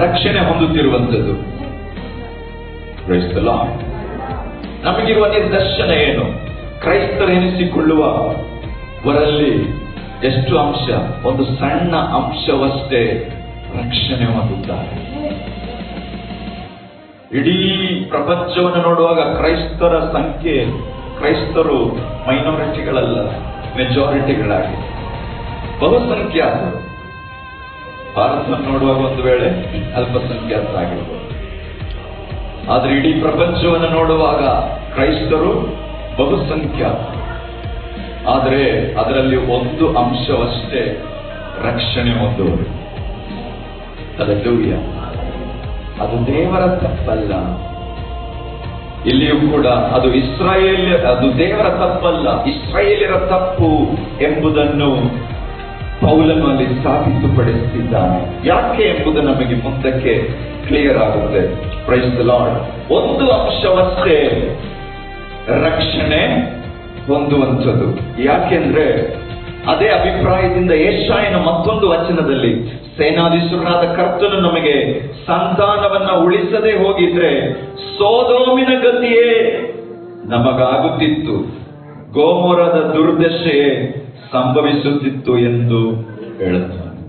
ರಕ್ಷಣೆ ಹೊಂದುತ್ತಿರುವಂಥದ್ದು. Price the lord. ನಮಗಿರುವ ನಿದರ್ಶನ ಏನು? ಕ್ರೈಸ್ತರೆನಿಸಿಕೊಳ್ಳುವವರಲ್ಲಿ ಎಷ್ಟು ಅಂಶ? ಒಂದು ಸಣ್ಣ ಅಂಶವಷ್ಟೇ ರಕ್ಷಣೆ ಹೊಂದುತ್ತಾರೆ. ಇಡೀ ಪ್ರಪಂಚವನ್ನು ನೋಡುವಾಗ ಕ್ರೈಸ್ತರ ಸಂಖ್ಯೆ, ಕ್ರೈಸ್ತರು ಮೈನಾರಿಟಿಗಳಲ್ಲ, ಮೆಜಾರಿಟಿಗಳಾಗಿ ಬಹುಸಂಖ್ಯಾತರು. ಭಾರತವನ್ನು ನೋಡುವಾಗ ಒಂದು ವೇಳೆ ಅಲ್ಪಸಂಖ್ಯಾತರಾಗಿರ್ಬೋದು. ಆದರೆ ಇಡೀ ಪ್ರಪಂಚವನ್ನು ನೋಡುವಾಗ ಕ್ರೈಸ್ತರು ಬಹುಸಂಖ್ಯಾತರು. ಆದರೆ ಅದರಲ್ಲಿ ಒಂದು ಅಂಶವಷ್ಟೇ ರಕ್ಷಣೆ ಹೊಂದುವರು. ಹಲ್ಲೆಲೂಯ. ಅದು ದೇವರ ತಪ್ಪಲ್ಲ. ಇಲ್ಲಿಯೂ ಕೂಡ ಅದು ಅದು ದೇವರ ತಪ್ಪಲ್ಲ, ಇಸ್ರಾಯೇಲ್ಯರ ತಪ್ಪು ಎಂಬುದನ್ನು ಪೌಲನು ಅಲ್ಲಿ ಸಾಬೀತುಪಡಿಸುತ್ತಿದ್ದಾನೆ. ಯಾಕೆ ಎಂಬುದು ನಮಗೆ ಮುಂದಕ್ಕೆ ಕ್ಲಿಯರ್ ಆಗುತ್ತೆ. Praise the Lord. ಒಂದು ಅಂಶವಷ್ಟೇ ರಕ್ಷಣೆ ಹೊಂದುವಂಥದ್ದು. ಯಾಕೆಂದ್ರೆ ಅದೇ ಅಭಿಪ್ರಾಯದಿಂದ ಯೆಶಾಯನ ಮತ್ತೊಂದು ವಚನದಲ್ಲಿ ಸೇನಾಧೀಶ್ವರನಾದ ಕರ್ತನು ನಮಗೆ ಸಂತಾನವನ್ನ ಉಳಿಸದೆ ಹೋಗಿದ್ರೆ ಸೋದೋಮಿನ ಗತಿಯೇ ನಮಗಾಗುತ್ತಿತ್ತು, ಗೋಮೋರದ ದುರ್ದಶೆಯೇ ಸಂಭವಿಸುತ್ತಿತ್ತು ಎಂದು ಹೇಳುತ್ತಾನೆ.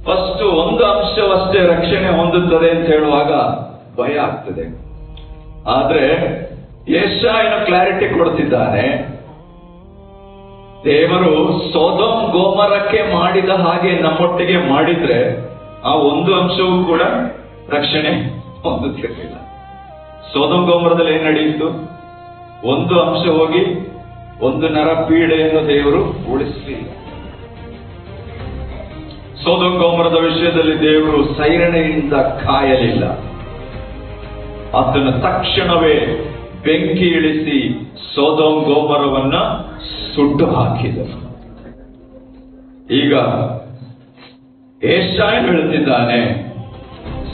ಫಸ್ಟ್ ಒಂದು ಅಂಶವಷ್ಟೇ ರಕ್ಷಣೆ ಹೊಂದುತ್ತದೆ ಅಂತ ಹೇಳುವಾಗ ಭಯ ಆಗ್ತದೆ. ಆದ್ರೆ ಯೆಶಾಯನ ಕ್ಲಾರಿಟಿ ಕೊಡ್ತಿದ್ದಾನೆ. ದೇವರು ಸೊದೋಮ್ ಗೋಮರಕ್ಕೆ ಮಾಡಿದ ಹಾಗೆ ನಮ್ಮೊಟ್ಟಿಗೆ ಮಾಡಿದ್ರೆ ಆ ಒಂದು ಅಂಶವೂ ಕೂಡ ರಕ್ಷಣೆ ಹೊಂದುತ್ತಿರಲಿಲ್ಲ. ಸೊದೋಮ್ ಗೋಮರದಲ್ಲಿ ಏನ್ ನಡೆಯಿತು? ಒಂದು ಅಂಶ ಹೋಗಿ ಒಂದು ನರ ಪೀಡೆಯನ್ನು ದೇವರು ಉಳಿಸಲಿಲ್ಲ. ಸೊದೋಮ್ ಗೋಮರದ ವಿಷಯದಲ್ಲಿ ದೇವರು ಸೈರಣೆಯಿಂದ ಕಾಯಲಿಲ್ಲ. ಅದನ್ನು ತಕ್ಷಣವೇ ಬೆಂಕಿ ಇಳಿಸಿ ಸೊದೋಮ್ ಗೋಮರವನ್ನ ಸುಟ್ಟು ಹಾಕಿದನು. ಈಗ ಯೆಶಾಯ ಹೇಳುತ್ತಿದ್ದಾನೆ,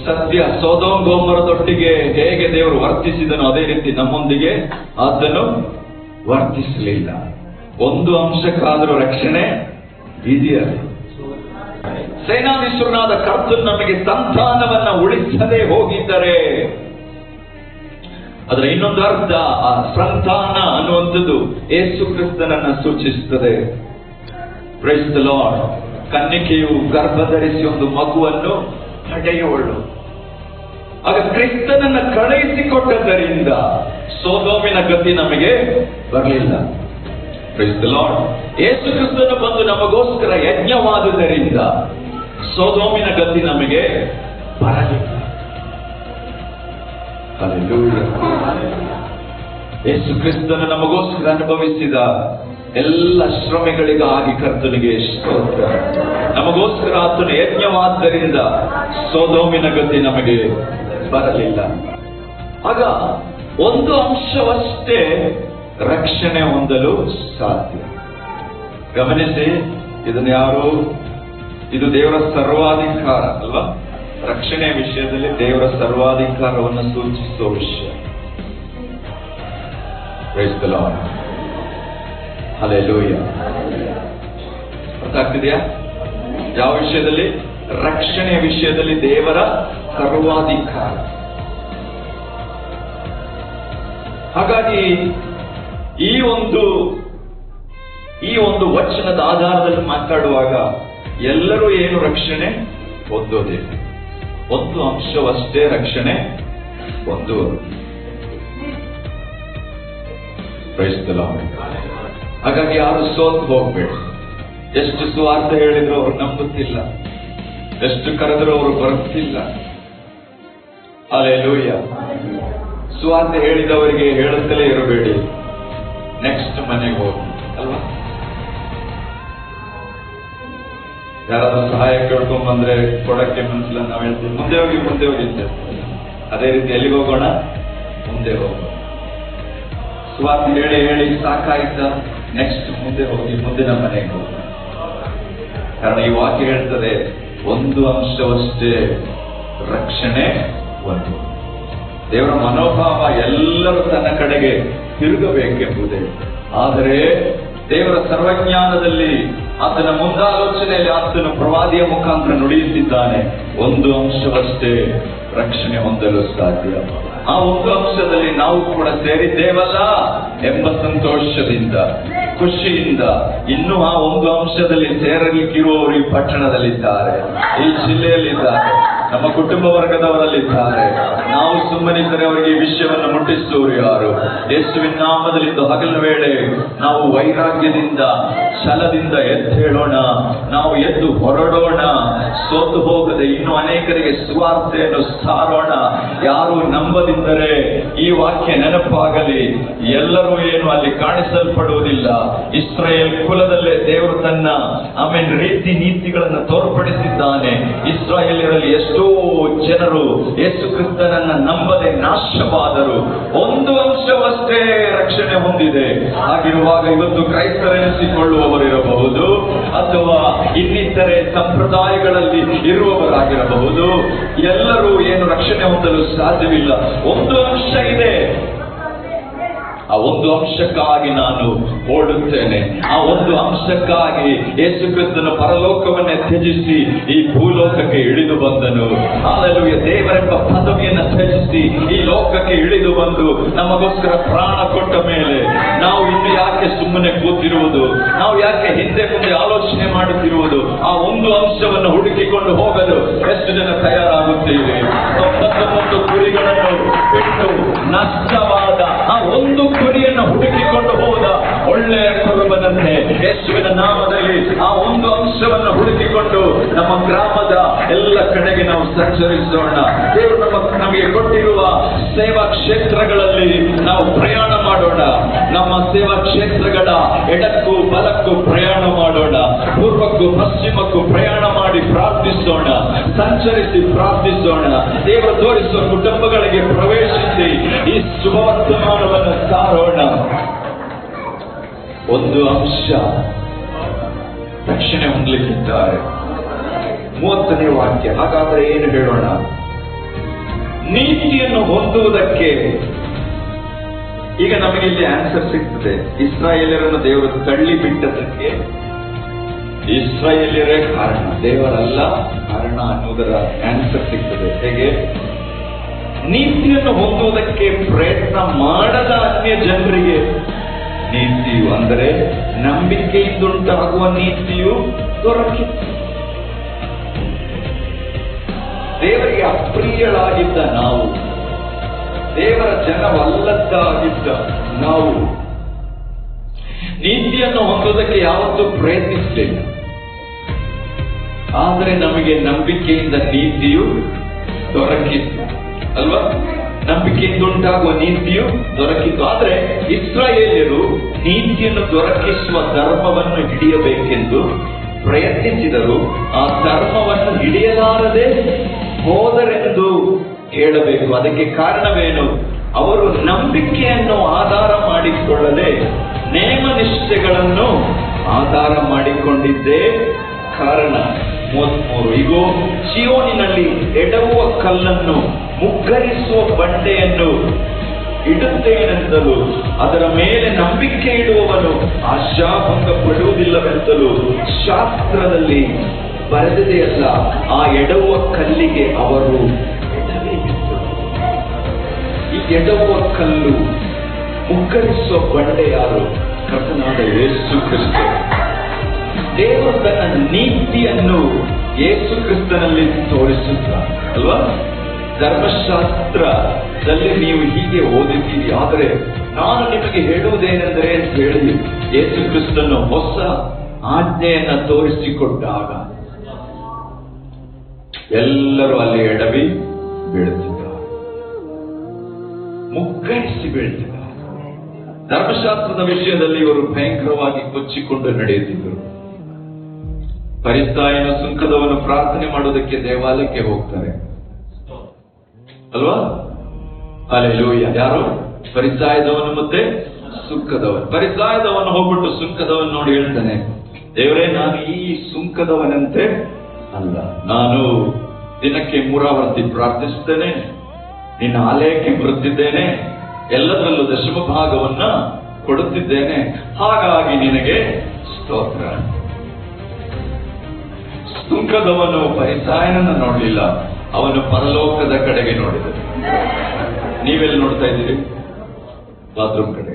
ಸತ್ಯ ಸೊದೋಮ್ ಗೋಮರದೊಟ್ಟಿಗೆ ಹೇಗೆ ದೇವರು ವರ್ತಿಸಿದನೋ ಅದೇ ರೀತಿ ನಮ್ಮೊಂದಿಗೆ ಅದನ್ನು ವರ್ತಿಸಲಿಲ್ಲ. ಒಂದು ಅಂಶಕ್ಕಾದರೂ ರಕ್ಷಣೆ ಇದೆಯಾ? ಸೇನಾಧೀಶ್ವರನಾದ ಕರ್ತನು ನಮಗೆ ಸಂತಾನವನ್ನ ಉಳಿಸದೆ ಹೋಗಿದ್ದರೆ ಅದರ ಇನ್ನೊಂದು ಅರ್ಥ, ಆ ಸಂತಾನ ಅನ್ನುವಂಥದ್ದು ಯೇಸು ಕ್ರಿಸ್ತನನ್ನ ಸೂಚಿಸುತ್ತದೆ. Price the lord. ಕನ್ನಿಕೆಯು ಗರ್ಭ ಧರಿಸಿ ಒಂದು ಮಗುವನ್ನು ಪಡೆಯುವಳು. ಆಗ ಕ್ರಿಸ್ತನನ್ನ ಕಳುಹಿಸಿಕೊಟ್ಟದ್ದರಿಂದ ಸೊದೋಮಿನ ಗತಿ ನಮಗೆ ಬರಲಿಲ್ಲ. Price the lord. ಯೇಸು ಕ್ರಿಸ್ತನು ಬಂದು ನಮಗೋಸ್ಕರ ಯಜ್ಞವಾದುದರಿಂದ ಸೊದೋಮಿನ ಗತಿ ನಮಗೆ ಬರಲಿಲ್ಲ. ಯೇಸು ಕ್ರಿಸ್ತನು ನಮಗೋಸ್ಕರ ಅನುಭವಿಸಿದ ಎಲ್ಲ ಶ್ರಮೆಗಳಿಗಾಗಿ ಕರ್ತನಿಗೆ ಸ್ತೋತ್ರ. ನಮಗೋಸ್ಕರ ಆತನು ಯಜ್ಞವಾದ್ದರಿಂದ ಸೊದೋಮಿನ ಗತಿ ನಮಗೆ ಬರಲಿಲ್ಲ. ಆಗ ಒಂದು ಅಂಶವಷ್ಟೇ ರಕ್ಷಣೆ ಹೊಂದಲು ಸಾಧ್ಯ. ಗಮನಿಸಿ, ಇದು ದೇವರ ಸರ್ವಾಧಿಕಾರ ಅಲ್ವಾ? ರಕ್ಷಣೆಯ ವಿಷಯದಲ್ಲಿ ದೇವರ ಸರ್ವಾಧಿಕಾರವನ್ನು ಸೂಚಿಸುವ ವಿಷಯ. Praise the lord. ಹಲ್ಲೆಲೂಯಾ. ಅರ್ಥ ಆಗ್ತಿದೆಯಾ? ಯಾವ ವಿಷಯದಲ್ಲಿ? ರಕ್ಷಣೆಯ ವಿಷಯದಲ್ಲಿ ದೇವರ ಸರ್ವಾಧಿಕಾರ. ಹಾಗಾಗಿ ಈ ಒಂದು ವಚನದ ಆಧಾರದಲ್ಲಿ ಮಾತಾಡುವಾಗ ಎಲ್ಲರೂ ಏನು ರಕ್ಷಣೆ ಹೊಂದೋದಿಲ್ಲ, ಒಂದು ಅಂಶವಷ್ಟೇ ರಕ್ಷಣೆ ಹೊಂದುವರು. Price the lord. ಹಾಗಾಗಿ ಯಾರು ಸೋತು ಹೋಗ್ಬೇಡಿ. ಎಷ್ಟು ಸುವಾರ್ಥ ಹೇಳಿದ್ರು ಅವರು ನಂಬುತ್ತಿಲ್ಲ, ಎಷ್ಟು ಕರೆದರೂ ಅವರು ಬರುತ್ತಿಲ್ಲ. ಹಲ್ಲೆಲೂಯಾ. ಸುವಾರ್ಥ ಹೇಳಿದವರಿಗೆ ಹೇಳುತ್ತಲೇ ಇರಬೇಡಿ, ನೆಕ್ಸ್ಟ್ ಮನೆಗೆ ಹೋಗಿ ಅಲ್ವಾ? ಯಾರಾದ್ರೂ ಸಹಾಯ ಕೇಳ್ಕೊಂಡ್ ಬಂದ್ರೆ ಕೊಡಕ್ಕೆ ಮನಸ್ಸಿಲ್ಲ, ನಾವು ಹೇಳ್ತೀವಿ ಮುಂದೆ ಹೋಗಿ ಅಂತ. ಅದೇ ರೀತಿ ಎಲ್ಲಿಗೆ ಹೋಗೋಣ? ಮುಂದೆ ಹೋಗೋಣ. ಸುವಾರ್ಥ ಹೇಳಿ ಸಾಕಾಯ್ತ, ನೆಕ್ಸ್ಟ್ ಮುಂದೆ ಹೋಗಿ ಮುಂದಿನ ಮನೆಗೆ ಹೋಗೋಣ. ಕಾರಣ ಈ ವಾಕ್ಯ ಹೇಳ್ತದೆ, ಒಂದು ಅಂಶವಷ್ಟೇ ರಕ್ಷಣೆ ಒಂದು. ದೇವರ ಮನೋಭಾವ ಎಲ್ಲರೂ ತನ್ನ ಕಡೆಗೆ ತಿರುಗಬೇಕೆಂಬುದೇ. ಆದರೆ ದೇವರ ಸರ್ವಜ್ಞಾನದಲ್ಲಿ ಆತನ ಮುಂದಾಲೋಚನೆಯಲ್ಲಿ ಆತನ ಪ್ರವಾದಿಯ ಮುಖಾಂತರ ನುಡಿಯುತ್ತಿದ್ದಾನೆ, ಒಂದು ಅಂಶವಷ್ಟೇ ರಕ್ಷಣೆ ಹೊಂದಲು ಸಾಧ್ಯ. ಆ ಒಂದು ಅಂಶದಲ್ಲಿ ನಾವು ಕೂಡ ಸೇರಿದ್ದೇವಲ್ಲ ಎಂಬ ಸಂತೋಷದಿಂದ, ಖುಷಿಯಿಂದ ಇನ್ನೂ ಆ ಒಂದು ಅಂಶದಲ್ಲಿ ಸೇರಲಿಕ್ಕಿರುವವರು ಈ ಪಟ್ಟಣದಲ್ಲಿದ್ದಾರೆ, ಈ ಜಿಲ್ಲೆಯಲ್ಲಿದ್ದಾರೆ, ನಮ್ಮ ಕುಟುಂಬ ವರ್ಗದವರಲ್ಲಿದ್ದಾರೆ. ನಾವು ಸುಮ್ಮನಿದ್ದರೆ ಅವರಿಗೆ ಈ ವಿಷಯವನ್ನು ಮುಟ್ಟಿಸುವವರು ಯಾರು? ಯೇಸುವಿನ ನಾಮದಲ್ಲಿ ಹಗಲ ವೇಳೆ ನಾವು ವೈರಾಗ್ಯದಿಂದ, ಛಲದಿಂದ ಎದ್ದು ಹೇಳೋಣ, ನಾವು ಎದ್ದು ಹೊರಡೋಣ, ಸೋತು ಹೋಗದೆ ಇನ್ನೂ ಅನೇಕರಿಗೆ ಸುವಾರ್ತೆಯನ್ನು ಸಾರೋಣ. ಯಾರು ನಂಬದಿದ್ದರೆ ಈ ವಾಕ್ಯ ನೆನಪಾಗಲಿ. ಎಲ್ಲರೂ ಏನು ಅಲ್ಲಿ ಕಾಣಿಸಲ್ಪಡುವುದಿಲ್ಲ. ಇಸ್ರಾಯೇಲ್ ಕುಲದಲ್ಲೇ ದೇವರು ತನ್ನ ರೀತಿ ನೀತಿಗಳನ್ನು ತೋರ್ಪಡಿಸಿದ್ದಾನೆ. ಇಸ್ರಾಯೇಲ್ಯರಲ್ಲಿ ಎಷ್ಟೋ ಜನರು ಯೇಸು ಕ್ರಿಸ್ತನನ್ನ ನಂಬದೆ ನಾಶವಾದರು. ಒಂದು ಅಂಶವಷ್ಟೇ ರಕ್ಷಣೆ ಹೊಂದಿದೆ. ಹಾಗಿರುವಾಗ ಇವತ್ತು ಕ್ರೈಸ್ತರೆನಿಸಿಕೊಳ್ಳುವವರಿರಬಹುದು, ಅಥವಾ ಇನ್ನಿತರೆ ಸಂಪ್ರದಾಯಗಳಲ್ಲಿ ಇರುವವರಾಗಿರಬಹುದು, ಎಲ್ಲರೂ ಏನು ರಕ್ಷಣೆ ಹೊಂದಲು ಸಾಧ್ಯವಿಲ್ಲ. ಒಂದು ಅಂಶ ಇದೆ, ಆ ಒಂದು ಅಂಶಕ್ಕಾಗಿ ನಾನು ಓಡುತ್ತೇನೆ. ಆ ಒಂದು ಅಂಶಕ್ಕಾಗಿ ಯೇಸು ಕ್ರಿಸ್ತನ ಪರಲೋಕವನ್ನೇ ತ್ಯಜಿಸಿ ಈ ಭೂಲೋಕಕ್ಕೆ ಇಳಿದು ಬಂದನು. ಹಲ್ಲೆಲೂಯಾ. ದೇವರೆಂಬ ಪದವಿಯನ್ನು ತ್ಯಜಿಸಿ ಈ ಲೋಕಕ್ಕೆ ಇಳಿದು ಬಂದು ನಮಗೋಸ್ಕರ ಪ್ರಾಣ ಕೊಟ್ಟ ಮೇಲೆ ನಾವು ಇನ್ನು ಯಾಕೆ ಸುಮ್ಮನೆ ಕೂತಿರುವುದು? ನಾವು ಯಾಕೆ ಹಿಂದೆ ಮುಂದೆ ಆಲೋಚನೆ ಮಾಡುತ್ತಿರುವುದು? ಆ ಒಂದು ಅಂಶವನ್ನು ಹುಡುಕಿಕೊಂಡು ಹೋಗಲು ಎಷ್ಟು ಜನ ತಯಾರಾಗುತ್ತೇವೆ? 99 ಕುರಿಗಳನ್ನು ಬಿಟ್ಟು ನಷ್ಟವಾದ ಆ ಒಂದು ಕುರಿಯನ್ನು ಹುಡುಕಿಕೊಂಡು ಹೋದ ಒಳ್ಳೆಯ ಕುರುಬನಂತೆ ಯೇಸುವಿನ ನಾಮದಲ್ಲಿ ಆ ಒಂದು ಅಂಶವನ್ನು ಹುಡುಕಿಕೊಂಡು ನಮ್ಮ ಗ್ರಾಮದ ಎಲ್ಲ ಕಡೆಗೆ ನಾವು ಸಂಚರಿಸೋಣ. ದೇವರು ನಮಗೆ ಕೊಟ್ಟಿರುವ ಸೇವಾ ಕ್ಷೇತ್ರಗಳಲ್ಲಿ ನಾವು ಪ್ರಯಾಣ ಮಾಡೋಣ. ನಮ್ಮ ಸೇವಾ ಕ್ಷೇತ್ರಗಳ ಎಡಕ್ಕೂ ಬಲಕ್ಕೂ ಪ್ರಯಾಣ ಮಾಡೋಣ. ಪೂರ್ವಕ್ಕೂ ಪಶ್ಚಿಮಕ್ಕೂ ಪ್ರಯಾಣ ಮಾಡಿ ಪ್ರಾರ್ಥಿಸೋಣ, ಸಂಚರಿಸಿ ಪ್ರಾರ್ಥಿಸೋಣ. ದೇವರು ತೋರಿಸುವ ಕುಟುಂಬಗಳಿಗೆ ಪ್ರವೇಶಿಸಿ ಈ ಶುಭವರ್ತಮಾನವನ್ನು ಸಾರೋಣ. ಒಂದು ಅಂಶ ರಕ್ಷಣೆ ಹೊಂದಲಿಕ್ಕಿದ್ದಾರೆ. 30ನೇ ವಾಕ್ಯ. ಹಾಗಾದ್ರೆ ಏನು ಹೇಳೋಣ? ನೀತಿಯನ್ನು ಹೊಂದುವುದಕ್ಕೆ ಈಗ ನಮಗೆ ಇಲ್ಲಿ ಆನ್ಸರ್ ಸಿಗ್ತದೆ. ಇಸ್ರಾಯೇಲರನ್ನು ದೇವರು ತಳ್ಳಿ ಬಿಟ್ಟದಕ್ಕೆ ಇಸ್ರಾಯೇಲರೇ ಕಾರಣ, ದೇವರಲ್ಲ ಕಾರಣ ಅನ್ನುವುದರ ಆನ್ಸರ್ ಸಿಗ್ತದೆ. ಹೇಗೆ? ನೀತಿಯನ್ನು ಹೊಂದುವುದಕ್ಕೆ ಪ್ರಯತ್ನ ಮಾಡದ ಅನ್ಯ ಜನರಿಗೆ ನೀತಿಯು, ಅಂದರೆ ನಂಬಿಕೆಯಿಂದುಂಟಾಗುವ ನೀತಿಯು ದೊರಕಿತು. ದೇವರಿಗೆ ಅಪ್ರಿಯಳಾಗಿದ್ದ ನಾವು, ದೇವರ ಜನವಲ್ಲದ್ದಾಗಿದ್ದ ನಾವು ನೀತಿಯನ್ನು ಹೊಂದುವುದಕ್ಕೆ ಯಾವತ್ತೂ ಪ್ರಯತ್ನಿಸಲಿಲ್ಲ. ಆದರೆ ನಮಗೆ ನಂಬಿಕೆಯಿಂದ ನೀತಿಯು ದೊರಕಿತ್ತು ಅಲ್ವಾ? ನಂಬಿಕೆಯಿಂದುಂಟಾಗುವ ನೀತಿಯು ದೊರಕಿತು. ಆದರೆ ಇಸ್ರಾಯೇಲ್ಯರು ನೀತಿಯನ್ನು ದೊರಕಿಸುವ ಧರ್ಮವನ್ನು ಹಿಡಿಯಬೇಕೆಂದು ಪ್ರಯತ್ನಿಸಿದರು. ಆ ಧರ್ಮವನ್ನು ಹಿಡಿಯಲಾರದೆ ಹೋದರೆಂದು ಹೇಳಬೇಕು. ಅದಕ್ಕೆ ಕಾರಣವೇನು? ಅವರು ನಂಬಿಕೆಯನ್ನು ಆಧಾರ ಮಾಡಿಕೊಳ್ಳದೆ ನೇಮ ನಿಷ್ಠೆಗಳನ್ನು ಆಧಾರ ಮಾಡಿಕೊಂಡಿದ್ದೇ ಕಾರಣ. 33. ಇಗೋ, ಚೀಯೋನಿನಲ್ಲಿ ಎಡವುವ ಕಲ್ಲನ್ನು ಮುಗ್ಗರಿಸುವ ಬಂಡೆಯನ್ನು ಇಡುತ್ತೇನೆಂತಲೂ ಅದರ ಮೇಲೆ ನಂಬಿಕೆ ಇಡುವವನು ಆಶಾಭಂಗ ಪಡುವುದಿಲ್ಲವೆಂತಲೂ ಶಾಸ್ತ್ರದಲ್ಲಿ ಬರೆದಿದೆಯಲ್ಲ. ಆ ಎಡವುವ ಕಲ್ಲಿಗೆ ಅವರು ಎಡವೇಬಿಟ್ಟರು. ಈ ಎಡವುವ ಕಲ್ಲು, ಮುಗ್ಗರಿಸುವ ಬಂಡೆ ಯಾರು? ಕರ್ತನಾದ ಯೇಸು ಕ್ರಿಸ್ತ. ದೇವರು ತನ್ನ ನೀತಿಯನ್ನು ಯೇಸು ಕ್ರಿಸ್ತನಲ್ಲಿ ತೋರಿಸುತ್ತಾರೆ ಅಲ್ವಾ? ಧರ್ಮಶಾಸ್ತ್ರದಲ್ಲಿ ನೀವು ಹೀಗೆ ಓದಿದ್ದೀರಿ, ಆದರೆ ನಾನು ನಿಮಗೆ ಹೇಳುವುದೇನೆಂದರೆ ಹೇಳಿ ಯೇಸು ಕ್ರಿಸ್ತನು ಹೊಸ ಆಜ್ಞೆಯನ್ನ ತೋರಿಸಿಕೊಟ್ಟಾಗ ಎಲ್ಲರೂ ಅಲ್ಲಿ ಎಡವಿ ಬೀಳುತ್ತಿದ್ದಾರೆ, ಮುಗ್ಗರಿಸಿ ಬೀಳ್ತಿದ್ದಾರೆ. ಧರ್ಮಶಾಸ್ತ್ರದ ವಿಷಯದಲ್ಲಿ ಇವರು ಭಯಂಕರವಾಗಿ ಕೊಚ್ಚಿಕೊಂಡು ನಡೆಯುತ್ತಿದ್ದರು. ಫರಿಸಾಯನು ಸುಂಕದವನು ಪ್ರಾರ್ಥನೆ ಮಾಡುವುದಕ್ಕೆ ದೇವಾಲಯಕ್ಕೆ ಹೋಗ್ತಾರೆ ಅಲ್ವಾ? ಹಲ್ಲೆಲೂಯಾ. ಯಾರು? ಫರಿಸಾಯದವನು ಮತ್ತೆ ಸುಂಕದವನು. ಫರಿಸಾಯದವನು ಹೋಗ್ಬಿಟ್ಟು ಸುಂಕದವನು ನೋಡಿ ಹೇಳ್ತಾನೆ, ದೇವರೇ, ನಾನು ಈ ಸುಂಕದವನಂತೆ ಅಲ್ಲ, ನಾನು ದಿನಕ್ಕೆ 3 ಆವರ್ತಿ ಪ್ರಾರ್ಥಿಸುತ್ತೇನೆ, ನಿನ್ನ ಆಲಯಕ್ಕೆ ಬರುತ್ತಿದ್ದೇನೆ, ಎಲ್ಲದರಲ್ಲೂ ದಶಮ ಭಾಗವನ್ನ ಕೊಡುತ್ತಿದ್ದೇನೆ, ಹಾಗಾಗಿ ನಿನಗೆ ಸ್ತೋತ್ರ. ಸುಂಕದವನು ಫರಿಸಾಯನನ್ನು ನೋಡಲಿಲ್ಲ, ಅವನು ಪರಲೋಕದ ಕಡೆಗೆ ನೋಡಿದನು. ನೀವೆಲ್ಲಿ ನೋಡ್ತಾ ಇದ್ದೀರಿ? ಬಾತ್ರೂಮ್ ಕಡೆ.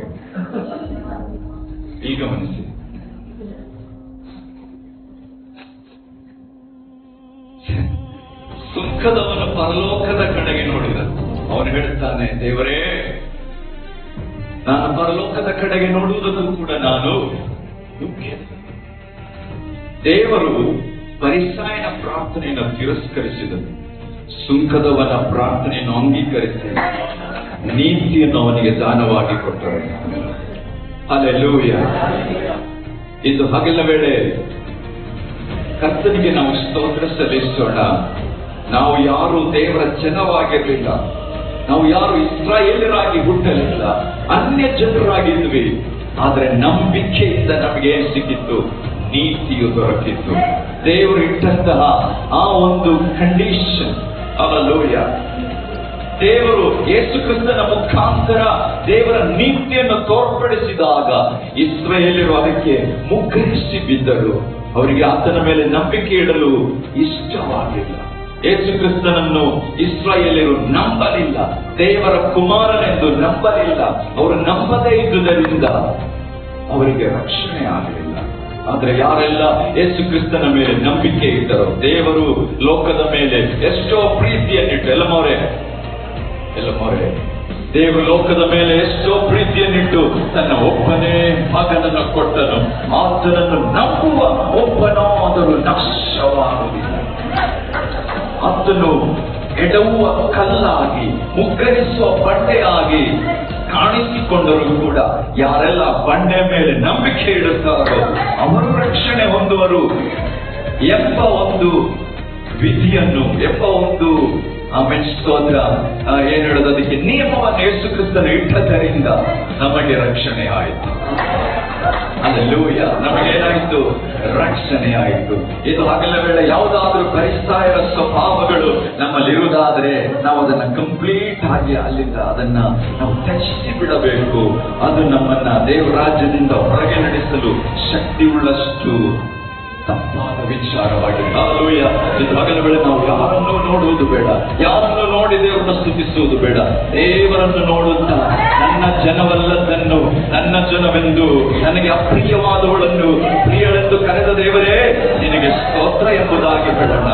ಈಗ ಗಮನಿಸಿ, ಸುಂಕದವನು ಪರಲೋಕದ ಕಡೆಗೆ ನೋಡಿದನು. ಅವನು ಹೇಳುತ್ತಾನೆ, ದೇವರೇ, ನಾನು ಪರಲೋಕದ ಕಡೆಗೆ ನೋಡುವುದನ್ನು ಕೂಡ ನಾನು ದುಃಖಿ. ದೇವರು ಫರಿಸಾಯನ ಪ್ರಾರ್ಥನೆಯನ್ನು ತಿರಸ್ಕರಿಸಿದನು, ಸುಂಕದವನ ಪ್ರಾರ್ಥನೆಯನ್ನು ಅಂಗೀಕರಿಸಿ ನೀತಿಯನ್ನು ಅವನಿಗೆ ದಾನವಾಗಿ ಕೊಟ್ಟರು. ಹಲ್ಲೆಲೂಯಾ. ಇದು ಹಗಲ ವೇಳೆ ಕರ್ತನಿಗೆ ನಾವು ಸ್ತೋತ್ರ ಸಲ್ಲಿಸೋಣ. ನಾವು ಯಾರು ದೇವರ ಜನವಾಗಿರಲಿಲ್ಲ, ನಾವು ಯಾರು ಇಸ್ರಾಯೇಲರಾಗಿ ಹುಟ್ಟಲಿಲ್ಲ, ಅನ್ಯ ಜನರಾಗಿದ್ವಿ. ಆದರೆ ನಂಬಿಕೆಯಿಂದ ನಮಗೆ ಸಿಕ್ಕಿತ್ತು, ನೀತಿಯು ದೊರಕಿತ್ತು. ದೇವರು ಇಟ್ಟಂತಹ ಆ ಒಂದು ಕಂಡೀಷನ್, ಹಲ್ಲೆಲೂಯಾ, ದೇವರು ಯೇಸು ಕ್ರಿಸ್ತನ ಮುಖಾಂತರ ದೇವರ ನೀತಿಯನ್ನು ತೋರ್ಪಡಿಸಿದಾಗ ಇಸ್ರಾಯೇಲ್ಯರು ಅದಕ್ಕೆ ಮುಗ್ಗರಿಸಿ ಬಿದ್ದರು. ಅವರಿಗೆ ಆತನ ಮೇಲೆ ನಂಬಿಕೆ ಇಡಲು ಇಷ್ಟವಾಗಿಲ್ಲ. ಯೇಸು ಕ್ರಿಸ್ತನನ್ನು ಇಸ್ರಾಯೇಲ್ಯರು ನಂಬಲಿಲ್ಲ, ದೇವರ ಕುಮಾರನೆಂದು ನಂಬಲಿಲ್ಲ. ಅವರು ನಂಬದೇ ಇದ್ದುದರಿಂದ ಅವರಿಗೆ ರಕ್ಷಣೆ ಆಗಲಿಲ್ಲ. ಆದ್ರೆ ಯಾರೆಲ್ಲ ಯೇಸು ಕ್ರಿಸ್ತನ ಮೇಲೆ ನಂಬಿಕೆ ಇಟ್ಟರೋ, ದೇವರು ಲೋಕದ ಮೇಲೆ ಎಷ್ಟೋ ಪ್ರೀತಿಯನ್ನಿಟ್ಟು, ಎಲ್ಲಮೋರೆ ದೇವರು ಲೋಕದ ಮೇಲೆ ಎಷ್ಟೋ ಪ್ರೀತಿಯನ್ನಿಟ್ಟು ತನ್ನ ಒಬ್ಬನೇ ಮಗನನ್ನು ಕೊಟ್ಟನು. ಆತನನ್ನು ನಂಬುವ ಒಬ್ಬನಾದರೂ ನಾಶವಾಗುವುದಿಲ್ಲ. ಆತನು ಎಡವುವ ಕಲ್ಲಾಗಿ, ಮುಗ್ಗರಿಸುವ ಬಂಡೆಯಾಗಿ ಕಾಣಿಸಿಕೊಂಡರೂ ಕೂಡ ಯಾರೆಲ್ಲ ಬಂಡೆ ಮೇಲೆ ನಂಬಿಕೆ ಇಡುತ್ತಾರೋ ಅವರು ರಕ್ಷಣೆ ಹೊಂದುವರು ಎಂಬ ಒಂದು ವಿಧಿಯನ್ನು, ಎಂಬ ಒಂದು ಸ್ತೋತ್ರ, ಏನ್ ಹೇಳೋದು, ಅದಕ್ಕೆ ನಿಯಮವನ್ನು ಯೇಸು ಕ್ರಿಸ್ತನು ಇಟ್ಟದ್ದರಿಂದ ನಮಗೆ ರಕ್ಷಣೆ ಆಯಿತು. ಹಲ್ಲೆಲೂಯಾ, ನಮಗೇನಾಯಿತು? ರಕ್ಷಣೆ ಆಯಿತು. ಇದು ಹಗಲ ವೇಳೆ ಯಾವುದಾದ್ರೂ ಬಯಸ್ತಾ ಇರೋ ಸ್ವಭಾವಗಳು ನಮ್ಮಲ್ಲಿರುವುದಾದ್ರೆ ನಾವು ಅದನ್ನ ಕಂಪ್ಲೀಟ್ ಆಗಿ ಅಲ್ಲಿಂದ ಅದನ್ನ ನಾವು ತ್ಯಜಿಸಿ ಬಿಡಬೇಕು. ಅದು ನಮ್ಮನ್ನ ದೇವರಾಜ್ಯದಿಂದ ಹೊರಗೆ ನಡೆಸಲು ಶಕ್ತಿ ಉಳ್ಳಷ್ಟು ತಪ್ಪಾದ ವಿಚಾರವಾಗಿದೆ. ಹಲ್ಲೆಲೂಯಾ, ಇದು ಹಗಲ ವೇಳೆ ನಾವು ಯಾರನ್ನು ನೋಡುವುದು ಬೇಡ, ಯಾರನ್ನು ನೋಡಿ ದೇವರನ್ನು ಸ್ತುತಿಸುವುದು ಬೇಡ. ದೇವರನ್ನು ನೋಡುತ್ತಾ ನನ್ನ ಜನವಲ್ಲದನ್ನು ನನ್ನ ಜನವೆಂದು, ನನಗೆ ಅಪ್ರಿಯವಾದವಳನ್ನು ಪ್ರಿಯಳೆಂದು ಕರೆದ ದೇವರೇ ನಿನಗೆ ಸ್ತೋತ್ರ ಎಂಬುದಾಗಿ ಬೇಡೋಣ.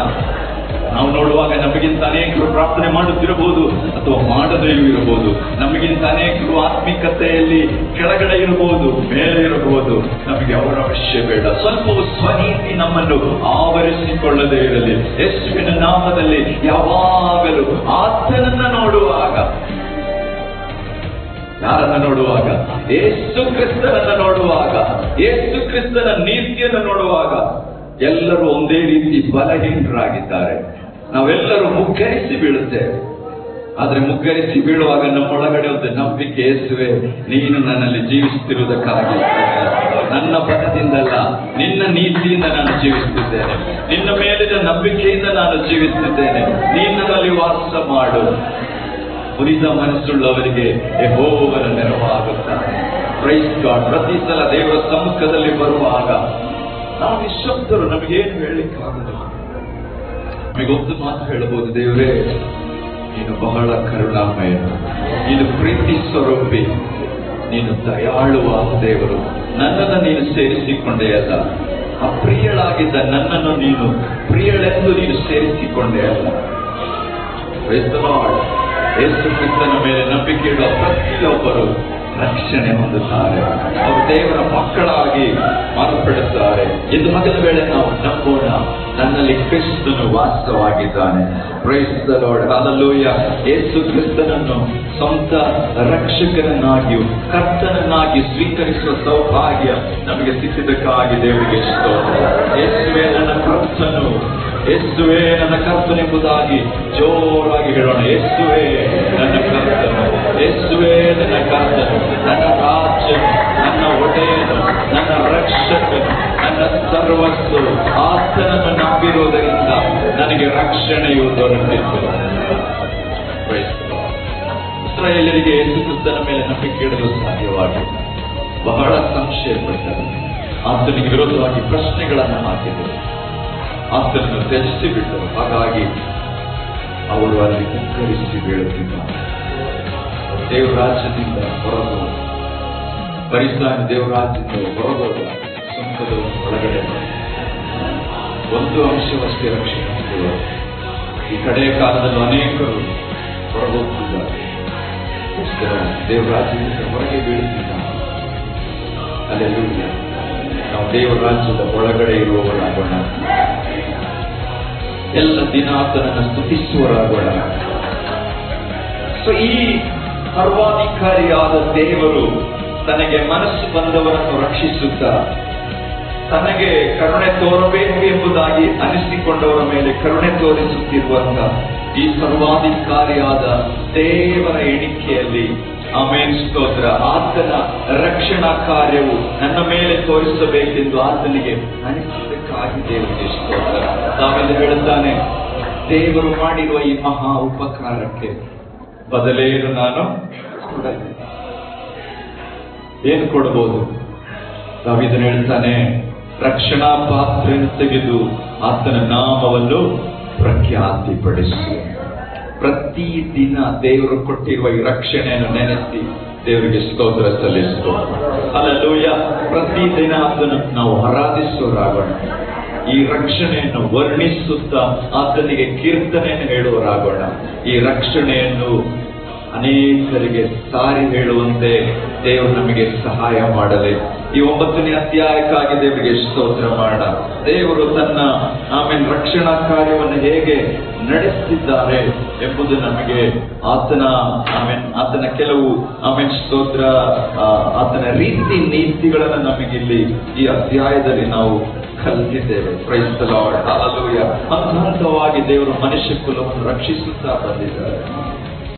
ನಾವು ನೋಡುವಾಗ ನಮಗಿಂತ ಅನೇಕರು ಪ್ರಾರ್ಥನೆ ಮಾಡುತ್ತಿರಬಹುದು ಅಥವಾ ಮಾಡದೇ ಇರಬಹುದು. ನಮಗಿಂತ ಅನೇಕರು ಆತ್ಮಿಕತೆಯಲ್ಲಿ ಕೆಳಗಡೆ ಇರಬಹುದು, ಮೇಲೆ ಇರಬಹುದು. ನಮಗೆ ಅವರ ಅವಶ್ಯ ಬೇಡ. ಸ್ವಲ್ಪ ಸ್ವನೀತಿ ನಮ್ಮನ್ನು ಆವರಿಸಿಕೊಳ್ಳದೇ ಇರಲಿ. ಯೇಸುವಿನ ನಾಮದಲ್ಲಿ ಯಾವಾಗಲೂ ಆತನನ್ನ ನೋಡುವಾಗ, ಯಾರನ್ನ ನೋಡುವಾಗ? ಯೇಸು ಕ್ರಿಸ್ತನನ್ನ ನೋಡುವಾಗ, ಯೇಸು ಕ್ರಿಸ್ತನ ನೀತಿಯನ್ನು ನೋಡುವಾಗ ಎಲ್ಲರೂ ಒಂದೇ ರೀತಿ ಬಲಹೀನರಾಗಿದ್ದಾರೆ. ನಾವೆಲ್ಲರೂ ಮುಗ್ಗರಿಸಿ ಬೀಳುತ್ತೇವೆ. ಆದ್ರೆ ಮುಗ್ಗರಿಸಿ ಬೀಳುವಾಗ ನಮ್ಮೊಳಗಡೆ ಒಂದು ನಂಬಿಕೆ, ಯೇಸುವೆ ನೀನು ನನ್ನಲ್ಲಿ ಜೀವಿಸುತ್ತಿರುವುದಕ್ಕಾಗಿ, ನನ್ನ ಬಲದಿಂದಲ್ಲ ನಿನ್ನ ನೀತಿಯಿಂದ ನಾನು ಜೀವಿಸುತ್ತಿದ್ದೇನೆ, ನಿನ್ನ ಮೇಲಿನ ನಂಬಿಕೆಯಿಂದ ನಾನು ಜೀವಿಸುತ್ತಿದ್ದೇನೆ, ನೀನು ನನ್ನಲ್ಲಿ ವಾಸ ಮಾಡು. ಮುರಿದ ಮನಸ್ಸುಳ್ಳವರಿಗೆ ಯೆಹೋವನ ನೆರವಾಗುತ್ತಾನೆ. Praise God. ಪ್ರತಿ ಸಲ ದೇವರ ಸಮ್ಮುಖದಲ್ಲಿ ಬರುವಾಗ ನಾವು ನಿಶ್ಶಬ್ದರು, ನಮಗೇನು ಹೇಳಲಿಕ್ಕಾಗಲ್ಲ. ನಮಗೊಂದು ಮಾತು ಹೇಳಬಹುದು, ದೇವರೇ ನೀನು ಬಹಳ ಕರುಣಾಮಯನು, ನೀನು ಪ್ರೀತಿ ಸ್ವರೂಪಿ, ನೀನು ದಯಾಳುವಾದ ದೇವರು. ನನ್ನನ್ನು ನೀನು ಸೇರಿಸಿಕೊಂಡೇ ಅಲ್ಲ, ಅಪ್ರಿಯಳಾಗಿದ್ದ ನನ್ನನ್ನು ನೀನು ಪ್ರಿಯಳೆಂದು ನೀನು ಸೇರಿಸಿಕೊಂಡೇ ಅಲ್ಲ. Price the lord. ಯೇಸು ಕ್ರಿಸ್ತನ ಮೇಲೆ ನಂಬಿಕೆ ಇಡುವ ಪ್ರತಿಯೊಬ್ಬರು ರಕ್ಷಣೆ ಹೊಂದುತ್ತಾರೆ. ಅವರು ದೇವರ ಮಕ್ಕಳಾಗಿ ಮಾರ್ಪಡುತ್ತಾರೆ. ಇದು ಹಗಲ ವೇಳೆ ನಾವು ನಂಬೋಣ, ನನ್ನಲ್ಲಿ ಕ್ರಿಸ್ತನು ವಾಸವಾಗಿದ್ದಾನೆ. Praise the lord. ಹಲ್ಲೆಲೂಯಾ. ಯೇಸು ಕ್ರಿಸ್ತನನ್ನು ಸ್ವಂತ ರಕ್ಷಕರನ್ನಾಗಿಯೂ ಕರ್ತನನ್ನಾಗಿ ಸ್ವೀಕರಿಸುವ ಸೌಭಾಗ್ಯ ನಮಗೆ ಸಿಕ್ಕಿದ್ದಕ್ಕಾಗಿ ದೇವರಿಗೆ ಸ್ತೋತ್ರ. ಯೇಸುವೇ ನನ್ನ ಕರ್ತನು, ಯೇಸುವೇ ನನ್ನ ಕರ್ತನೆಂಬುದಾಗಿ ಜೋರಾಗಿ ಹೇಳೋಣ. ಯೇಸುವೇ ನನ್ನ ಕರ್ತನು, ಯೇಸುವೇ ನನ್ನ ಕರ್ತನು, ನನ್ನ ರಾಜನು, ನನ್ನ ಒಡೆಯನು, ನನ್ನ ರಕ್ಷಕನು, ನನ್ನ ಸರ್ವಸ್ಸು. ಆತನನ್ನು ನಂಬಿರುವುದರಿಂದ ನನಗೆ ರಕ್ಷಣೆಯು ದೊರಕಿತು. ಇಸ್ರಾಯೇಲರಿಗೆ ಯೇಸು ಕ್ರಿಸ್ತನ ಮೇಲೆ ನಂಬಿಕೆ ಇಡಲು ಸಾಧ್ಯವಾಗಿಲ್ಲ. ಬಹಳ ಸಂಶಯಪಟ್ಟರು, ಆತನಿಗೆ ವಿರೋಧವಾಗಿ ಪ್ರಶ್ನೆಗಳನ್ನು ಹಾಕಿದರು, ಆತನನ್ನು ತ್ಯಜಿಸಿ ಬಿಟ್ಟರು. ಹಾಗಾಗಿ ಅವರು ಅಲ್ಲಿ ಮುಗ್ಗರಿಸಿ ಬೀಳುತ್ತಿದ್ದಾರೆ. ದೇವರಾಜ್ಯದಿಂದ ಹೊರಗು, ಪರಿಸಾಯ ದೇವರಾಜ್ಯದಿಂದ ಹೊರಗೋದ ಸುಂಕದ ಒಳಗಡೆ ಒಂದು ಅಂಶವಷ್ಟೇ ರಕ್ಷಣೆ ಹೊಂದುವರು. ಈ ಕಡೆಯ ಕಾಲದಲ್ಲಿ ಅನೇಕರು ಹೊರಗೋಗ್ತಿದ್ದಾರೆ, ದೇವರಾಜ್ಯದಿಂದ ಹೊರಗೆ ಬೀಳುತ್ತಿದ್ದಾರೆ. ಅಲ್ಲೆಲ್ಲೂಯ್ಯ. ನಾವು ದೇವರಾಜ್ಯದ ಒಳಗಡೆ ಇರುವವರಾಗೋಣ, ಎಲ್ಲ ದಿನ ಆತನನ್ನು ಸ್ತುತಿಸುವರಾಗೋಣ. ಈ ಸರ್ವಾಧಿಕಾರಿಯಾದ ದೇವರು ತನಗೆ ಮನಸ್ಸು ಬಂದವರನ್ನು ರಕ್ಷಿಸುತ್ತಾ, ತನಗೆ ಕರುಣೆ ತೋರಬೇಕು ಎಂಬುದಾಗಿ ಅನಿಸಿಕೊಂಡವರ ಮೇಲೆ ಕರುಣೆ ತೋರಿಸುತ್ತಿರುವಂತ ಈ ಸರ್ವಾಧಿಕಾರಿಯಾದ ದೇವರ ಎಣಿಕೆಯಲ್ಲಿ ಆಮೆನ್, ಸ್ತೋತ್ರ. ಆತನ ರಕ್ಷಣಾ ಕಾರ್ಯವು ನನ್ನ ಮೇಲೆ ತೋರಿಸಬೇಕೆಂದು ಆತನಿಗೆ ಅನಿಸಿದ್ದಕ್ಕಾಗಿ ದೇವರಿಗೆ ಸ್ತೋತ್ರ. ತಾವೆಂದು ಹೇಳುತ್ತಾನೆ, ದೇವರು ಮಾಡಿರುವ ಈ ಮಹಾ ಉಪಕಾರಕ್ಕೆ ಬದಲೇನು ನಾನು ಕೊಡಲಿ? ಏನು ಕೊಡಬಹುದು? ತಾವಿದನ್ನು ಹೇಳ್ತಾನೆ, ರಕ್ಷಣಾ ಪಾತ್ರೆಯನ್ನು ತೆಗೆದು ಆತನ ನಾಮವನ್ನು ಪ್ರಖ್ಯಾತಿಪಡಿಸಿ. ಪ್ರತಿ ದಿನ ದೇವರು ಕೊಟ್ಟಿರುವ ಈ ರಕ್ಷಣೆಯನ್ನು ನೆನೆಸಿ ದೇವರಿಗೆ ಸ್ತೋತ್ರ ಸಲ್ಲಿಸಬಹುದು. ಹಲ್ಲೆಲೂಯಾ. ಪ್ರತಿ ದಿನ ಅದನ್ನು ನಾವು ಆರಾಧಿಸುವರಾಗೋಣ. ಈ ರಕ್ಷಣೆಯನ್ನು ವರ್ಣಿಸುತ್ತಾ ಆತನಿಗೆ ಕೀರ್ತನೆಯನ್ನು ಹೇಳುವರಾಗೋಣ. ಈ ರಕ್ಷಣೆಯನ್ನು ಅನೇಕರಿಗೆ ಸಾರಿ ಹೇಳುವಂತೆ ದೇವರು ನಮಗೆ ಸಹಾಯ ಮಾಡಲಿ. ಈ 9ನೇ ಅಧ್ಯಾಯಕ್ಕಾಗಿ ದೇವರಿಗೆ ಸ್ತೋತ್ರ ಮಾಡೋಣ. ದೇವರು ತನ್ನ ರಕ್ಷಣಾ ಕಾರ್ಯವನ್ನು ಹೇಗೆ ನಡೆಸುತ್ತಿದ್ದಾರೆ ಎಂಬುದು ನಮಗೆ ಆತನ ಕೆಲವು ಸ್ತೋತ್ರ, ಆತನ ರೀತಿ ನೀತಿಗಳನ್ನು ನಮಗಿಲ್ಲಿ ಈ ಅಧ್ಯಾಯದಲ್ಲಿ ನಾವು ಕಲಿತಿದ್ದೇವೆ. Praise the lord. ಹಲ್ಲೆಲೂಯಾ. ಹಂತ ಹಂತವಾಗಿ ದೇವರು ಮನುಷ್ಯ ಕುಲವನ್ನು ರಕ್ಷಿಸುತ್ತಾ ಬಂದಿದ್ದಾರೆ.